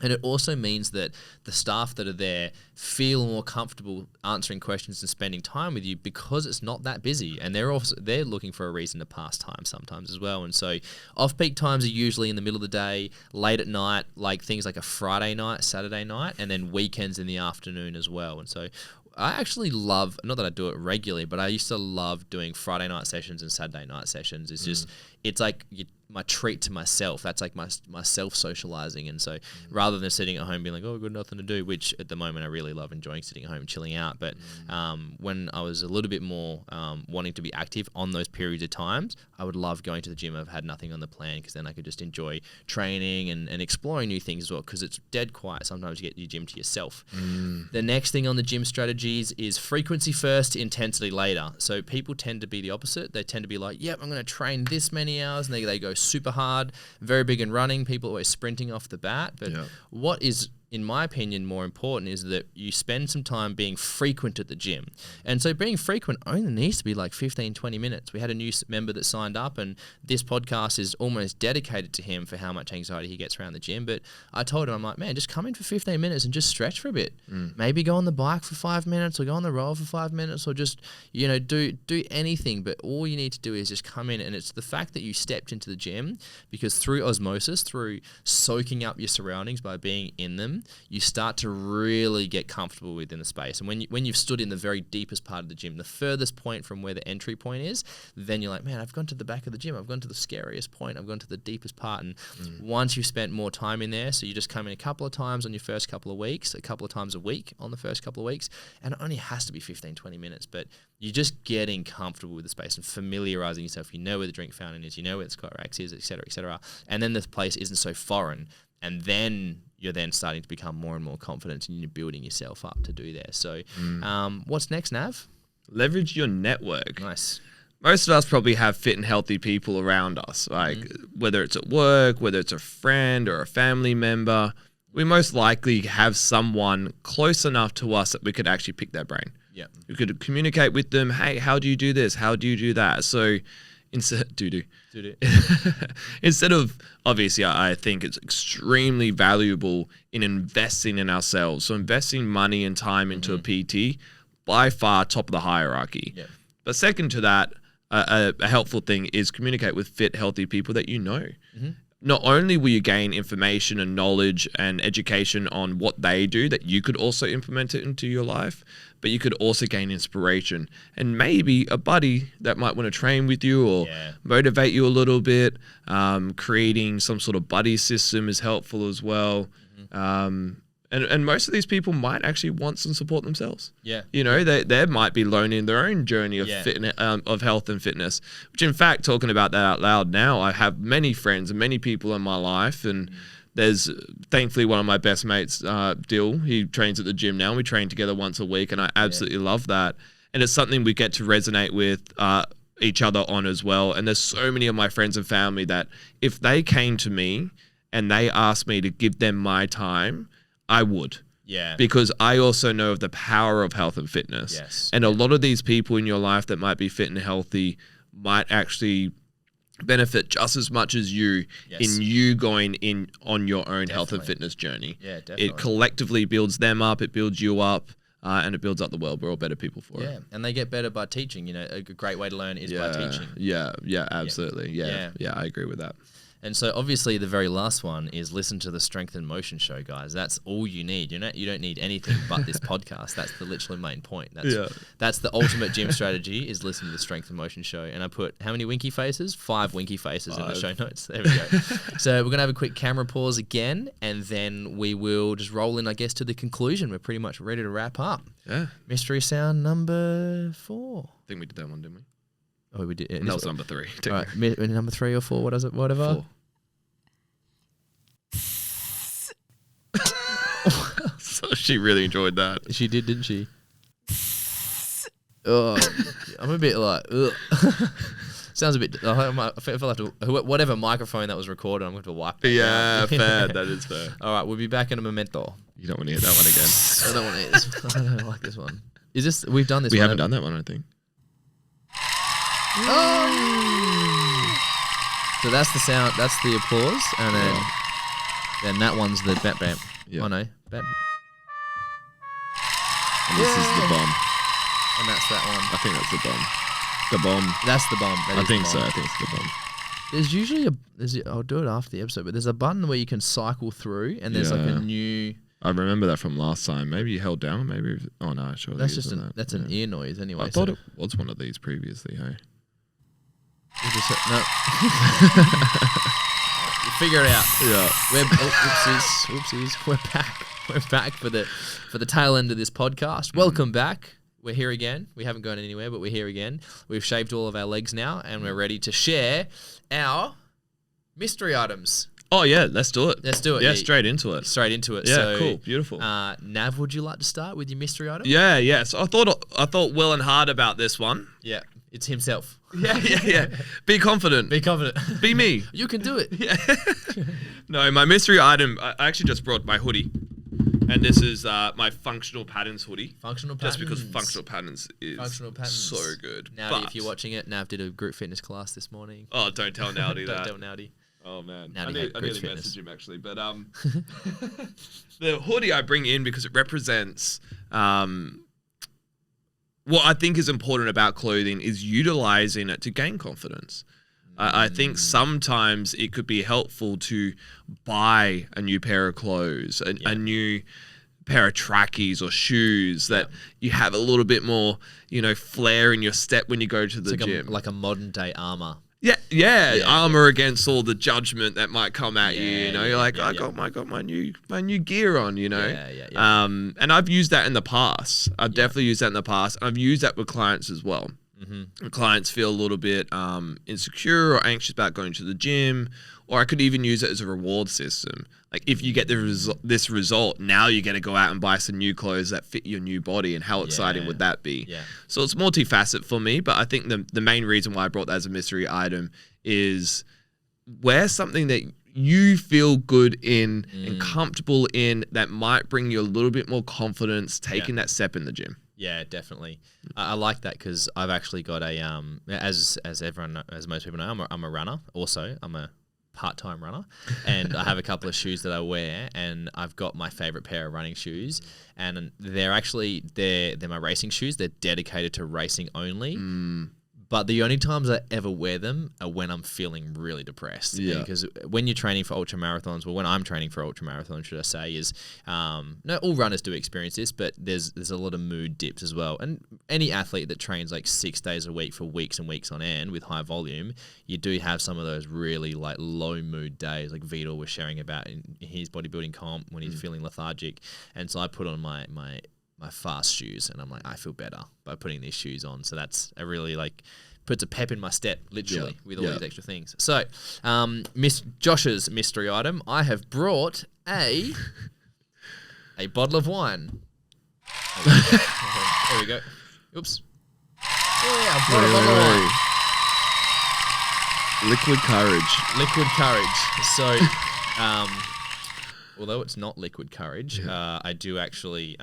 And it also means that the staff that are there feel more comfortable answering questions and spending time with you because it's not that busy. And they're looking for a reason to pass time sometimes as well. And so off-peak times are usually in the middle of the day, late at night, like things like a Friday night, Saturday night, and then weekends in the afternoon as well. And so I actually love, not that I do it regularly, but I used to love doing Friday night sessions and Saturday night sessions. It's just, it's like my treat to myself. That's like my self-socializing. And so rather than sitting at home being like, oh, I've got nothing to do, which at the moment I really love enjoying sitting at home and chilling out. But when I was a little bit more wanting to be active on those periods of times, I would love going to the gym. I've had nothing on the plan because then I could just enjoy training and exploring new things as well, because it's dead quiet. Sometimes you get your gym to yourself. The next thing on the gym strategies is frequency first, intensity later. So people tend to be the opposite. They tend to be like, yep, I'm going to train this many hours, and they go super hard, very big in running. People are always sprinting off the bat. But what is in my opinion, more important is that you spend some time being frequent at the gym. And so being frequent only needs to be like 15, 20 minutes. We had a new member that signed up, and this podcast is almost dedicated to him for how much anxiety he gets around the gym. But I told him, I'm like, man, just come in for 15 minutes and just stretch for a bit. Maybe go on the bike for 5 minutes, or go on the rower for 5 minutes, or just, you know, do anything. But all you need to do is just come in. And it's the fact that you stepped into the gym, because through osmosis, through soaking up your surroundings by being in them, you start to really get comfortable within the space. And when you've stood in the very deepest part of the gym, the furthest point from where the entry point is, then you're like, man, I've gone to the back of the gym. I've gone to the scariest point. I've gone to the deepest part. And once you've spent more time in there, so you just come in a couple of times on your first couple of weeks, a couple of times a week on the first couple of weeks, and it only has to be 15, 20 minutes, but you're just getting comfortable with the space and familiarizing yourself. You know where the drink fountain is, you know where the squat racks is, et cetera, et cetera. And then this place isn't so foreign. And then you're then starting to become more and more confident, and you're building yourself up to do there. So what's next, Nav? Leverage your network. Nice. Most of us probably have fit and healthy people around us, like whether it's at work, whether it's a friend or a family member. We most likely have someone close enough to us that we could actually pick their brain. Yeah. We could communicate with them. Hey, how do you do this? How do you do that? So instead of, obviously, I think it's extremely valuable in investing in ourselves. So investing money and time into a PT, by far top of the hierarchy. Yeah. But second to that, a helpful thing is communicate with fit, healthy people that you know. Not only will you gain information and knowledge and education on what they do, that you could also implement it into your life, but you could also gain inspiration and maybe a buddy that might want to train with you or motivate you a little bit. Creating some sort of buddy system is helpful as well. And most of these people might actually want some support themselves. Yeah. You know, they might be lonely in their own journey of of health and fitness, which in fact, talking about that out loud now, I have many friends and many people in my life, and there's thankfully one of my best mates, Dill, he trains at the gym now, and we train together once a week, and I absolutely love that. And it's something we get to resonate with each other on as well. And there's so many of my friends and family that if they came to me and they asked me to give them my time, I would. Yeah. Because I also know of the power of health and fitness. Yes. And a lot of these people in your life that might be fit and healthy might actually benefit just as much as you in you going in on your own health and fitness journey. Yeah, definitely. It collectively builds them up, it builds you up, and it builds up the world. We're all better people for it. Yeah, and they get better by teaching. You know, a great way to learn is by teaching. Yeah, absolutely. Yeah, I agree with that. And so obviously the very last one is listen to the Strength and Motion show, guys. That's all you need. You don't need anything but this podcast. That's the literally main point. That's the ultimate gym strategy, is listen to the Strength and Motion show. And I put how many winky faces? 5 winky faces in the show notes. There we go. So we're going to have a quick camera pause again, and then we will just roll in, I guess, to the conclusion. We're pretty much ready to wrap up. Yeah. Mystery sound number 4. I think we did that one, didn't we? Oh, we did. That was number 3. All right, number 3 or 4, what is it? Whatever. 4. So she really enjoyed that. She did, didn't she? Oh, I'm a bit like, ugh. Sounds a bit. I feel like whatever microphone that was recorded, I'm going to wipe it. Yeah, fair. That is fair. All right, we'll be back in a momento. You don't want to hear that one again. I don't want to hear this one. I don't like this one. Is this? We've done this. We haven't done that one, I think. Oh. So that's the sound. That's the applause, and then that one's the bam bam. Yeah. Oh no, bam. And this is the bomb. And that's that one. I think that's the bomb. The bomb. That's the bomb. I think so. I think it's the bomb. There's usually I'll do it after the episode, but there's a button where you can cycle through, and there's like a new. I remember that from last time. Maybe you held down. Maybe. Oh no, sure. That's just an ear noise anyway. I thought it was one of these previously. Hey. No. Figure it out. Yeah. Oopsies. We're back. We're back for the tail end of this podcast. Welcome back. We're here again. We haven't gone anywhere, but we're here again. We've shaved all of our legs now, and we're ready to share our mystery items. Oh yeah, let's do it. Yeah, straight into it. Yeah, so, cool, beautiful. Nav, would you like to start with your mystery item? Yeah. So I thought well and hard about this one. Yeah, it's himself. Yeah. Be confident. Be me. You can do it. Yeah. No, my mystery item. I actually just brought my hoodie. And this is my functional patterns hoodie. Functional patterns. Just because functional patterns is so good. Nowdy, if you're watching it, Nav did a group fitness class this morning. Oh, don't tell Nowdy that. Don't tell Nowdy. Oh man, I nearly message him actually, but the hoodie I bring in because it represents what I think is important about clothing is utilizing it to gain confidence. I think sometimes it could be helpful to buy a new pair of clothes, a new pair of trackies or shoes that you have a little bit more, flair in your step when you go to the gym. Like a modern day armor. Yeah, armor against all the judgment that might come at you. You're like, I got my new gear on. And I've used that in the past. I've definitely used that in the past. I've used that with clients as well. Mm-hmm. Clients feel a little bit insecure or anxious about going to the gym, or I could even use it as a reward system. Like if you get this result, now you get to go out and buy some new clothes that fit your new body, and how exciting would that be? Yeah. So it's multifaceted for me, but I think the main reason why I brought that as a mystery item is wear something that you feel good in and comfortable in that might bring you a little bit more confidence taking that step in the gym. Yeah, definitely. I like that because I've actually got a as most people know, I'm a runner. Also, I'm a part-time runner, and I have a couple of shoes that I wear, and I've got my favorite pair of running shoes, and they're my racing shoes. They're dedicated to racing only. But the only times I ever wear them are when I'm feeling really depressed. Yeah. Because when you're training for ultra marathons, when I'm training for ultra marathons, should I say, is no, all runners do experience this, but there's a lot of mood dips as well. And any athlete that trains like 6 days a week for weeks and weeks on end with high volume, you do have some of those really like low mood days, like Vitor was sharing about in his bodybuilding comp when he's feeling lethargic. And so I put on my fast shoes, and I'm like, I feel better by putting these shoes on. So that's a really puts a pep in my step, literally, with all these extra things. So, Miss Josh's mystery item, I have brought a bottle of wine. There we go. Oops. Yeah, I brought a bottle of wine. Liquid courage. Liquid courage. So, although it's not liquid courage, I do actually...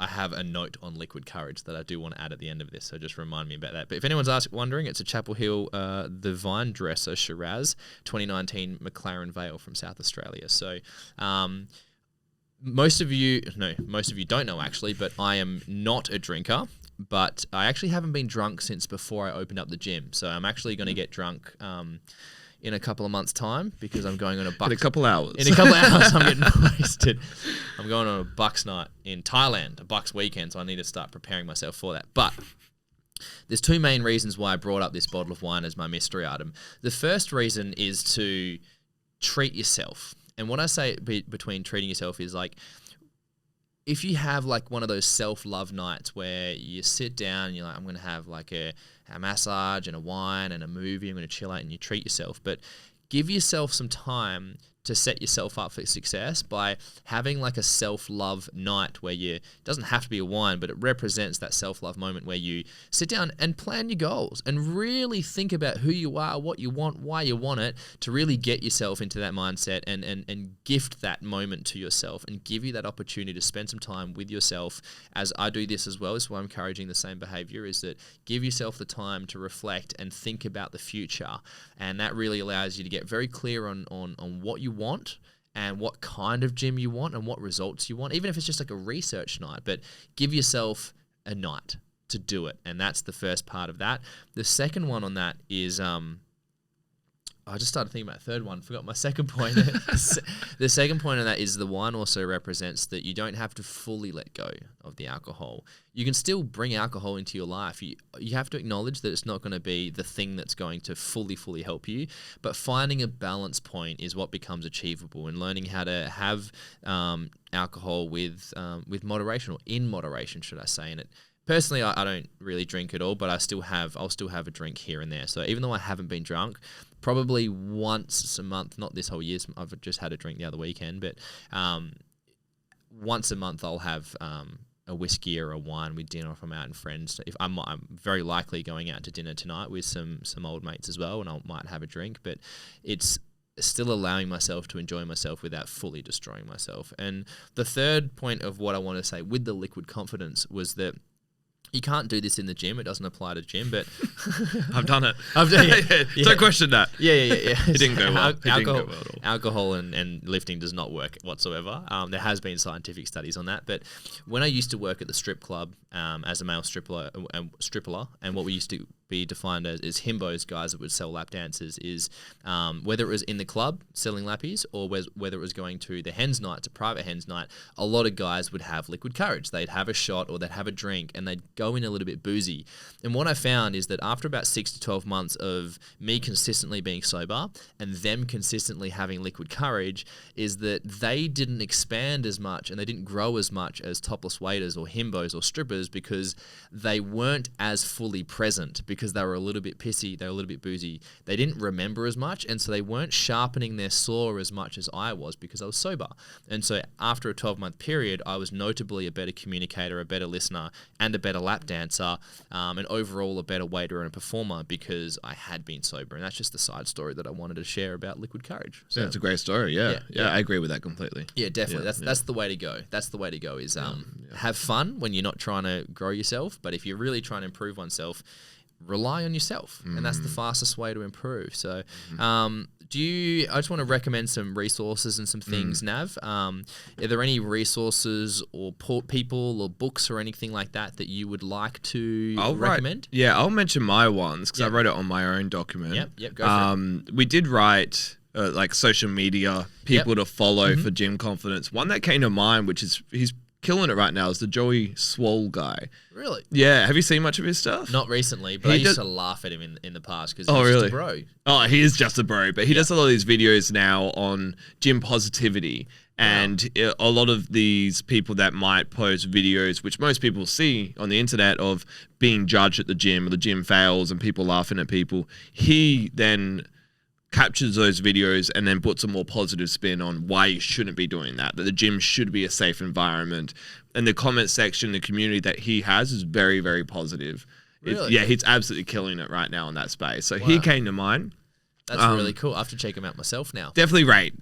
I have a note on liquid courage that I do want to add at the end of this, so just remind me about that. But if anyone's wondering, it's a Chapel Hill The Vine Dresser Shiraz 2019 McLaren Vale from South Australia. So most of you don't know actually, but I am not a drinker, but I actually haven't been drunk since before I opened up the gym. So I'm actually going to get drunk in a couple of months' time because I'm going on a bucks... In a couple hours. In a couple hours, I'm getting wasted. I'm going on a bucks night in Thailand, a bucks weekend, so I need to start preparing myself for that. But there's two main reasons why I brought up this bottle of wine as my mystery item. The first reason is to treat yourself. And what I say between treating yourself is like, if you have like one of those self-love nights where you sit down and you're like, I'm going to have like a massage and a wine and a movie, I'm going to chill out, and you treat yourself, but give yourself some time to set yourself up for success by having like a self-love night where it doesn't have to be a wine, but it represents that self-love moment where you sit down and plan your goals and really think about who you are, what you want, why you want it, to really get yourself into that mindset and gift that moment to yourself and give you that opportunity to spend some time with yourself. As I do this as well, is why I'm encouraging the same behavior, is that give yourself the time to reflect and think about the future. And that really allows you to get very clear on what you want and what kind of gym you want and what results you want, even if it's just like a research night, but give yourself a night to do it. And that's the first part of that. The second one on that is, I just started thinking about the third one, forgot my second point. The second point on that is the wine also represents that you don't have to fully let go of the alcohol. You can still bring alcohol into your life. You have to acknowledge that it's not going to be the thing that's going to fully help you, but finding a balance point is what becomes achievable, and learning how to have alcohol with moderation, or in moderation, should I say. And personally, I don't really drink at all, but I'll still have a drink here and there. So even though I haven't been drunk, probably once a month, not this whole year, I've just had a drink the other weekend, but once a month I'll have a whiskey or a wine with dinner if I'm out with friends. If I'm very likely going out to dinner tonight with some old mates as well, and I might have a drink, but it's still allowing myself to enjoy myself without fully destroying myself. And the third point of what I want to say with the liquid confidence was that you can't do this in the gym. It doesn't apply to gym, but I've done it. Yeah. Don't question that. Yeah. It didn't go well. Alcohol and lifting does not work whatsoever. There has been scientific studies on that. But when I used to work at the strip club as a male stripper, and what we used to be defined as himbos, guys that would sell lap dances, is whether it was in the club selling lappies or whether it was going to the hens night, to private hens night, a lot of guys would have liquid courage. They'd have a shot or they'd have a drink and they'd go in a little bit boozy. And what I found is that after about 6 to 12 months of me consistently being sober and them consistently having liquid courage, is that they didn't expand as much and they didn't grow as much as topless waiters or himbos or strippers, because they weren't as fully present, because they were a little bit pissy, they were a little bit boozy. They didn't remember as much, and so they weren't sharpening their saw as much as I was because I was sober. And so after a 12-month period, I was notably a better communicator, a better listener, and a better lap dancer, and overall a better waiter and a performer because I had been sober. And that's just the side story that I wanted to share about liquid courage. So it's a great story. Yeah, I agree with that completely. Yeah, definitely. That's the way to go. That's the way to go is have fun when you're not trying to grow yourself, but if you're really trying to improve oneself, rely on yourself, and that's the fastest way to improve. So I just want to recommend some resources and some things, Nav. Are there any resources or people or books or anything like that that you would like to recommend? I'll mention my ones because I wrote it on my own document. Yep, go for it. We did write like social media people to follow for gym confidence. One that came to mind, which is he's killing it right now, is the Joey Swole guy. Really? Yeah. Have you seen much of his stuff? Not recently, but I used to laugh at him in the past because he's just a bro. Oh, he is just a bro, but he does a lot of these videos now on gym positivity. And a lot of these people that might post videos, which most people see on the internet, of being judged at the gym, or the gym fails and people laughing at people, he then captures those videos and then puts a more positive spin on why you shouldn't be doing that the gym should be a safe environment. And the comment section, the community that he has is very, very positive. Really? He's absolutely killing it right now in that space. So he came to mind. That's really cool. I have to check him out myself now. Definitely rate.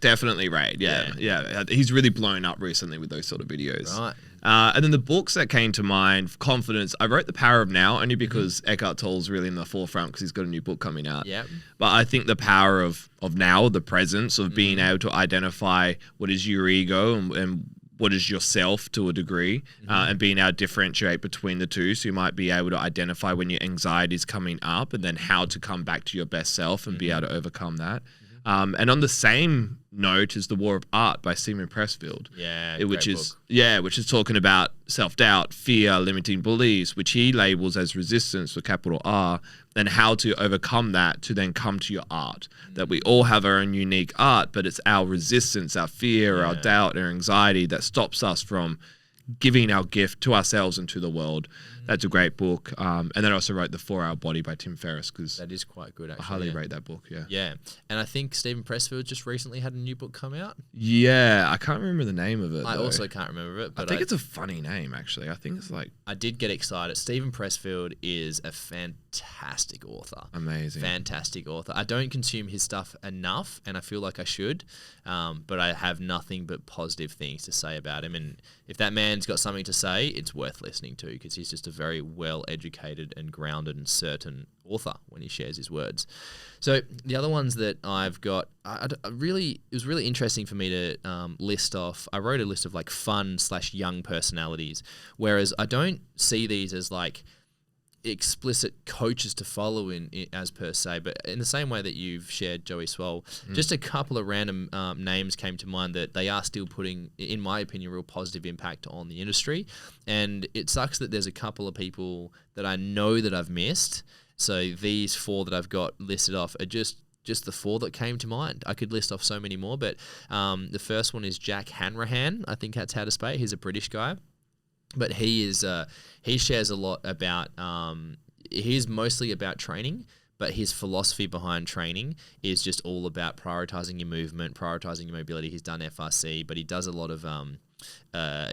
Yeah. He's really blown up recently with those sort of videos. Right. And then the books that came to mind, confidence. I wrote The Power of Now only because Eckhart Tolle's really in the forefront because he's got a new book coming out. Yeah. But I think the power of now, the presence of being able to identify what is your ego and what is yourself to a degree, and being able to differentiate between the two. So you might be able to identify when your anxiety is coming up and then how to come back to your best self and be able to overcome that. And on the same note is The War of Art by Stephen Pressfield. Which is talking about self-doubt, fear, limiting beliefs, which he labels as resistance with capital R, and how to overcome that to then come to your art. That we all have our own unique art, but it's our resistance, our fear, our doubt, our anxiety that stops us from giving our gift to ourselves and to the world. That's a great book. And then I also wrote The 4-Hour Body by Tim Ferriss, because that is quite good, actually. I highly rate that book. Yeah. And I think Stephen Pressfield just recently had a new book come out. Yeah, I can't remember the name of it. I also can't remember it, but I think it's a funny name, actually. I think it's like, I did get excited. Stephen Pressfield is a fantastic author. Amazing. Fantastic author. I don't consume his stuff enough, and I feel like I should, but I have nothing but positive things to say about him. And if that man's got something to say, it's worth listening to, because he's just a very well-educated and grounded and certain author when he shares his words. So the other ones that I've got, it was really interesting for me to list off. I wrote a list of like fun/young personalities, whereas I don't see these as like explicit coaches to follow in as per se, but in the same way that you've shared Joey Swole, just a couple of random names came to mind that they are still putting, in my opinion, real positive impact on the industry. And it sucks that there's a couple of people that I know that I've missed. So these 4 that I've got listed off are just the 4 that came to mind. I could list off so many more, but the first one is Jack Hanrahan. I think that's how to spell it. He's a British guy. But he shares a lot about, he's mostly about training, but his philosophy behind training is just all about prioritizing your movement, prioritizing your mobility. He's done FRC, but he does a lot of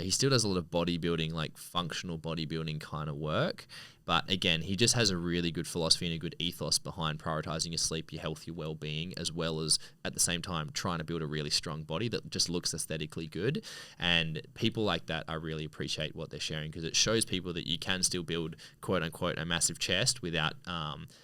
he still does a lot of bodybuilding, like functional bodybuilding kind of work. But again, he just has a really good philosophy and a good ethos behind prioritizing your sleep, your health, your well-being, as well as at the same time trying to build a really strong body that just looks aesthetically good. And people like that, I really appreciate what they're sharing, because it shows people that you can still build, quote unquote, a massive chest without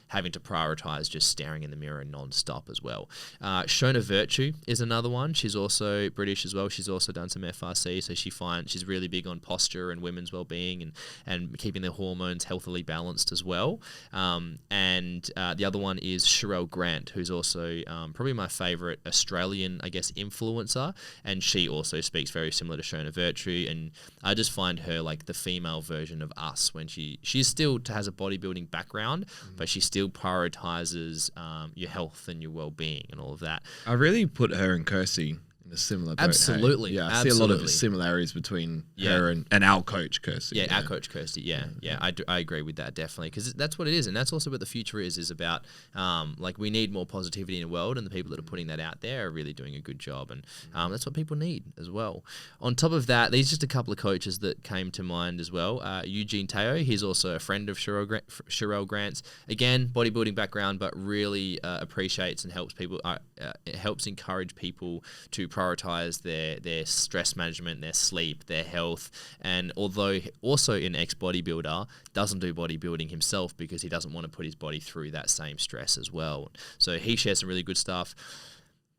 having to prioritize just staring in the mirror non-stop as well. Shona Virtue is another one. She's also British as well. She's also done some FRC, so she's really big on posture and women's well-being and keeping their hormones healthily balanced as well. And the other one is Sherelle Grant, who's also probably my favorite Australian, I guess, influencer, and she also speaks very similar to Shona Virtue, and I just find her like the female version of us, when she still has a bodybuilding background, but she still prioritizes your health and your well-being and all of that. I really put her and Kirsty in a similar boat. Absolutely. Hey? Yeah, I see a lot of similarities between her and our coach, Kirsty. Yeah, our coach, Kirsty. Yeah. I agree with that, definitely, because that's what it is, and that's also what the future is about. Like, we need more positivity in the world, and the people that are putting that out there are really doing a good job, and that's what people need as well. On top of that, these are just a couple of coaches that came to mind as well. Eugene Teo, he's also a friend of Sherelle Grant's. Again, bodybuilding background, but really appreciates and helps people. It helps encourage people to prioritize their stress management, their sleep, their health. And although also an ex-bodybuilder, doesn't do bodybuilding himself because he doesn't want to put his body through that same stress as well. So he shares some really good stuff.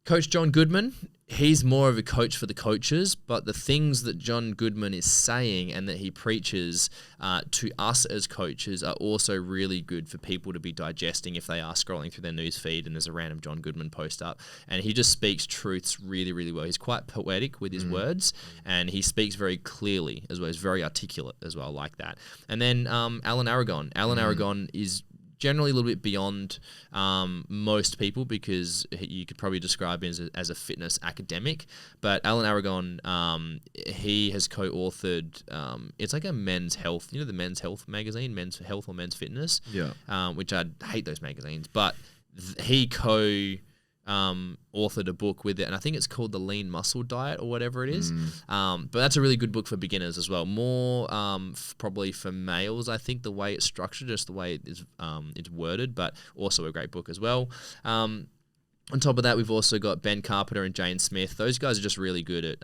Coach John Goodman, he's more of a coach for the coaches, but the things that John Goodman is saying and that he preaches to us as coaches are also really good for people to be digesting if they are scrolling through their news feed and there's a random John Goodman post up. And he just speaks truths really, really well. He's quite poetic with his words, and he speaks very clearly as well. He's very articulate as well, like that. And then Alan Aragon. Alan Aragon is generally a little bit beyond most people, because you could probably describe him as a fitness academic. But Alan Aragon, he has co-authored, it's like a men's health, the men's health magazine, Men's Health or Men's Fitness, which I hate those magazines, but he authored a book with it, and I think it's called The Lean Muscle Diet or whatever it is. But that's a really good book for beginners as well. More probably for males, I think, the way it's structured, just the way it's worded, but also a great book as well. On top of that, we've also got Ben Carpenter and Jane Smith. Those guys are just really good at,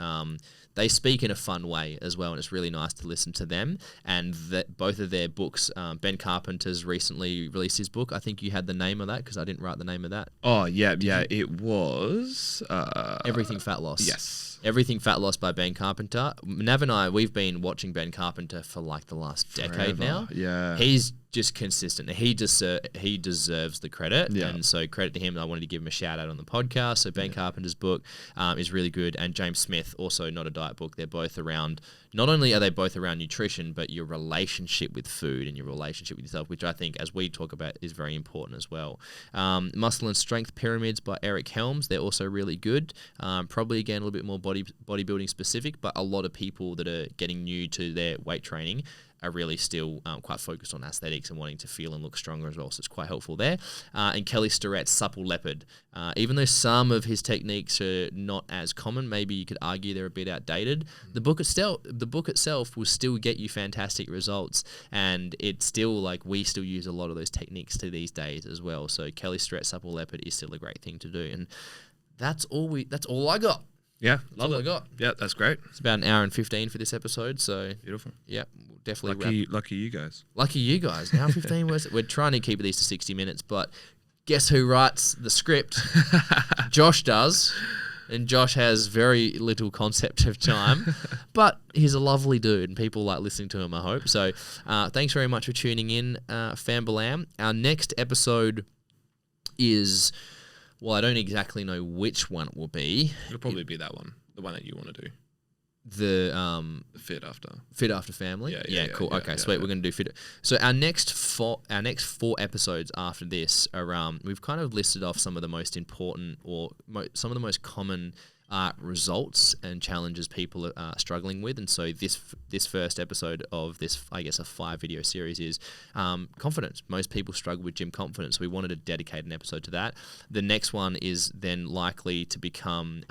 they speak in a fun way as well, and it's really nice to listen to them. And that both of their books, Ben Carpenter's recently released his book. I think you had the name of that, because I didn't write the name of that. Oh, yeah, it was... Everything Fat Loss. Yes. Everything Fat Loss by Ben Carpenter. Nav and I, we've been watching Ben Carpenter for like the last decade now. Yeah. He's just consistent. He deserves the credit. Yeah. And so credit to him. I wanted to give him a shout out on the podcast. So Ben Carpenter's book is really good. And James Smith, also Not a Diet book. They're both around, not only are they both around nutrition, but your relationship with food and your relationship with yourself, which I think, as we talk about, is very important as well. Muscle and Strength Pyramids by Eric Helms. They're also really good. Probably, again, a little bit more bodybuilding specific, but a lot of people that are getting new to their weight training are really still quite focused on aesthetics and wanting to feel and look stronger as well, so it's quite helpful there. And Kelly Starrett's Supple Leopard. Even though some of his techniques are not as common, maybe you could argue they're a bit outdated, the book itself will still get you fantastic results, and it's still, like, we still use a lot of those techniques to these days as well. So Kelly Starrett's Supple Leopard is still a great thing to do, and that's all I got. Yeah, love it. I got. Yeah, that's great. It's about an hour and 15 for this episode, so beautiful. Yeah, we'll definitely lucky you guys. Lucky you guys. An hour 15 was. We're trying to keep these to 60 minutes, but guess who writes the script? Josh does, and Josh has very little concept of time, but he's a lovely dude, and people like listening to him, I hope. So, thanks very much for tuning in, Fambalam. Our next episode is. Well, I don't exactly know which one it will be. It'll probably be that one, the one that you want to do. The Fit After Family. Yeah, cool. Okay, sweet. We're gonna do Fit. So our next four episodes after this are we've kind of listed off some of the most important or some of the most common results and challenges people are struggling with. And so this first episode of this, I guess, a 5-video series is confidence. Most people struggle with gym confidence. So we wanted to dedicate an episode to that. The next one is then likely to become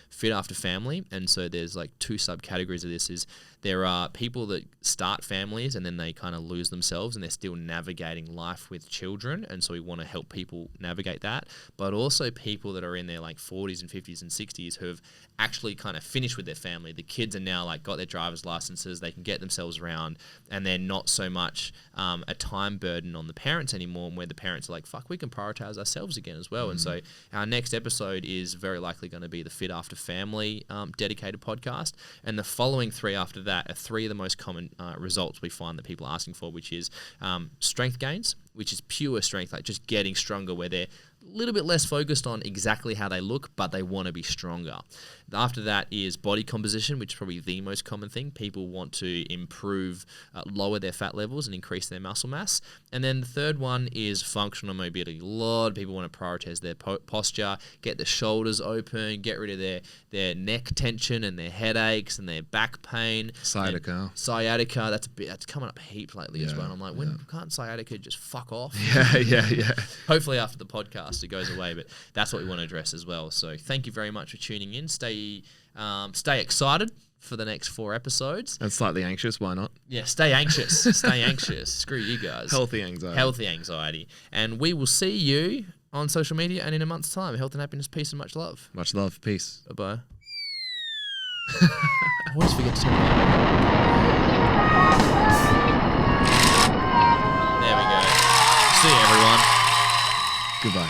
fit after family. And so there's like 2 subcategories of this. Is there are people that start families and then they kind of lose themselves and they're still navigating life with children. And so we want to help people navigate that. But also people that are in their like 40s and 50s and 60s who have actually kind of finished with their family. The kids are now like got their driver's licenses, they can get themselves around, and they're not so much a time burden on the parents anymore, and where the parents are like, fuck, we can prioritize ourselves again as well. And so our next episode is very likely going to be the Fit After Family dedicated podcast. And the following 3 after that are 3 of the most common results we find that people are asking for, which is strength gains, which is pure strength, like just getting stronger, where they're a little bit less focused on exactly how they look, but they want to be stronger. After that is body composition, which is probably the most common thing. People want to improve, lower their fat levels and increase their muscle mass. And then the third one is functional mobility. A lot of people want to prioritize their posture, get the shoulders open, get rid of their neck tension and their headaches and their back pain. Sciatica. That's coming up heaps lately as well. And I'm like, when can't sciatica just fuck off? Yeah. Hopefully after the podcast it goes away, but that's what we want to address as well. So thank you very much for tuning in. Stay excited for the next 4 episodes. And slightly anxious, why not? Yeah, stay anxious. Stay anxious. Screw you guys. Healthy anxiety. And we will see you on social media and in a month's time. Health and happiness, peace and much love. Much love. Peace. Bye-bye. I always forget to turn it on. There we go. See you, everyone. Goodbye.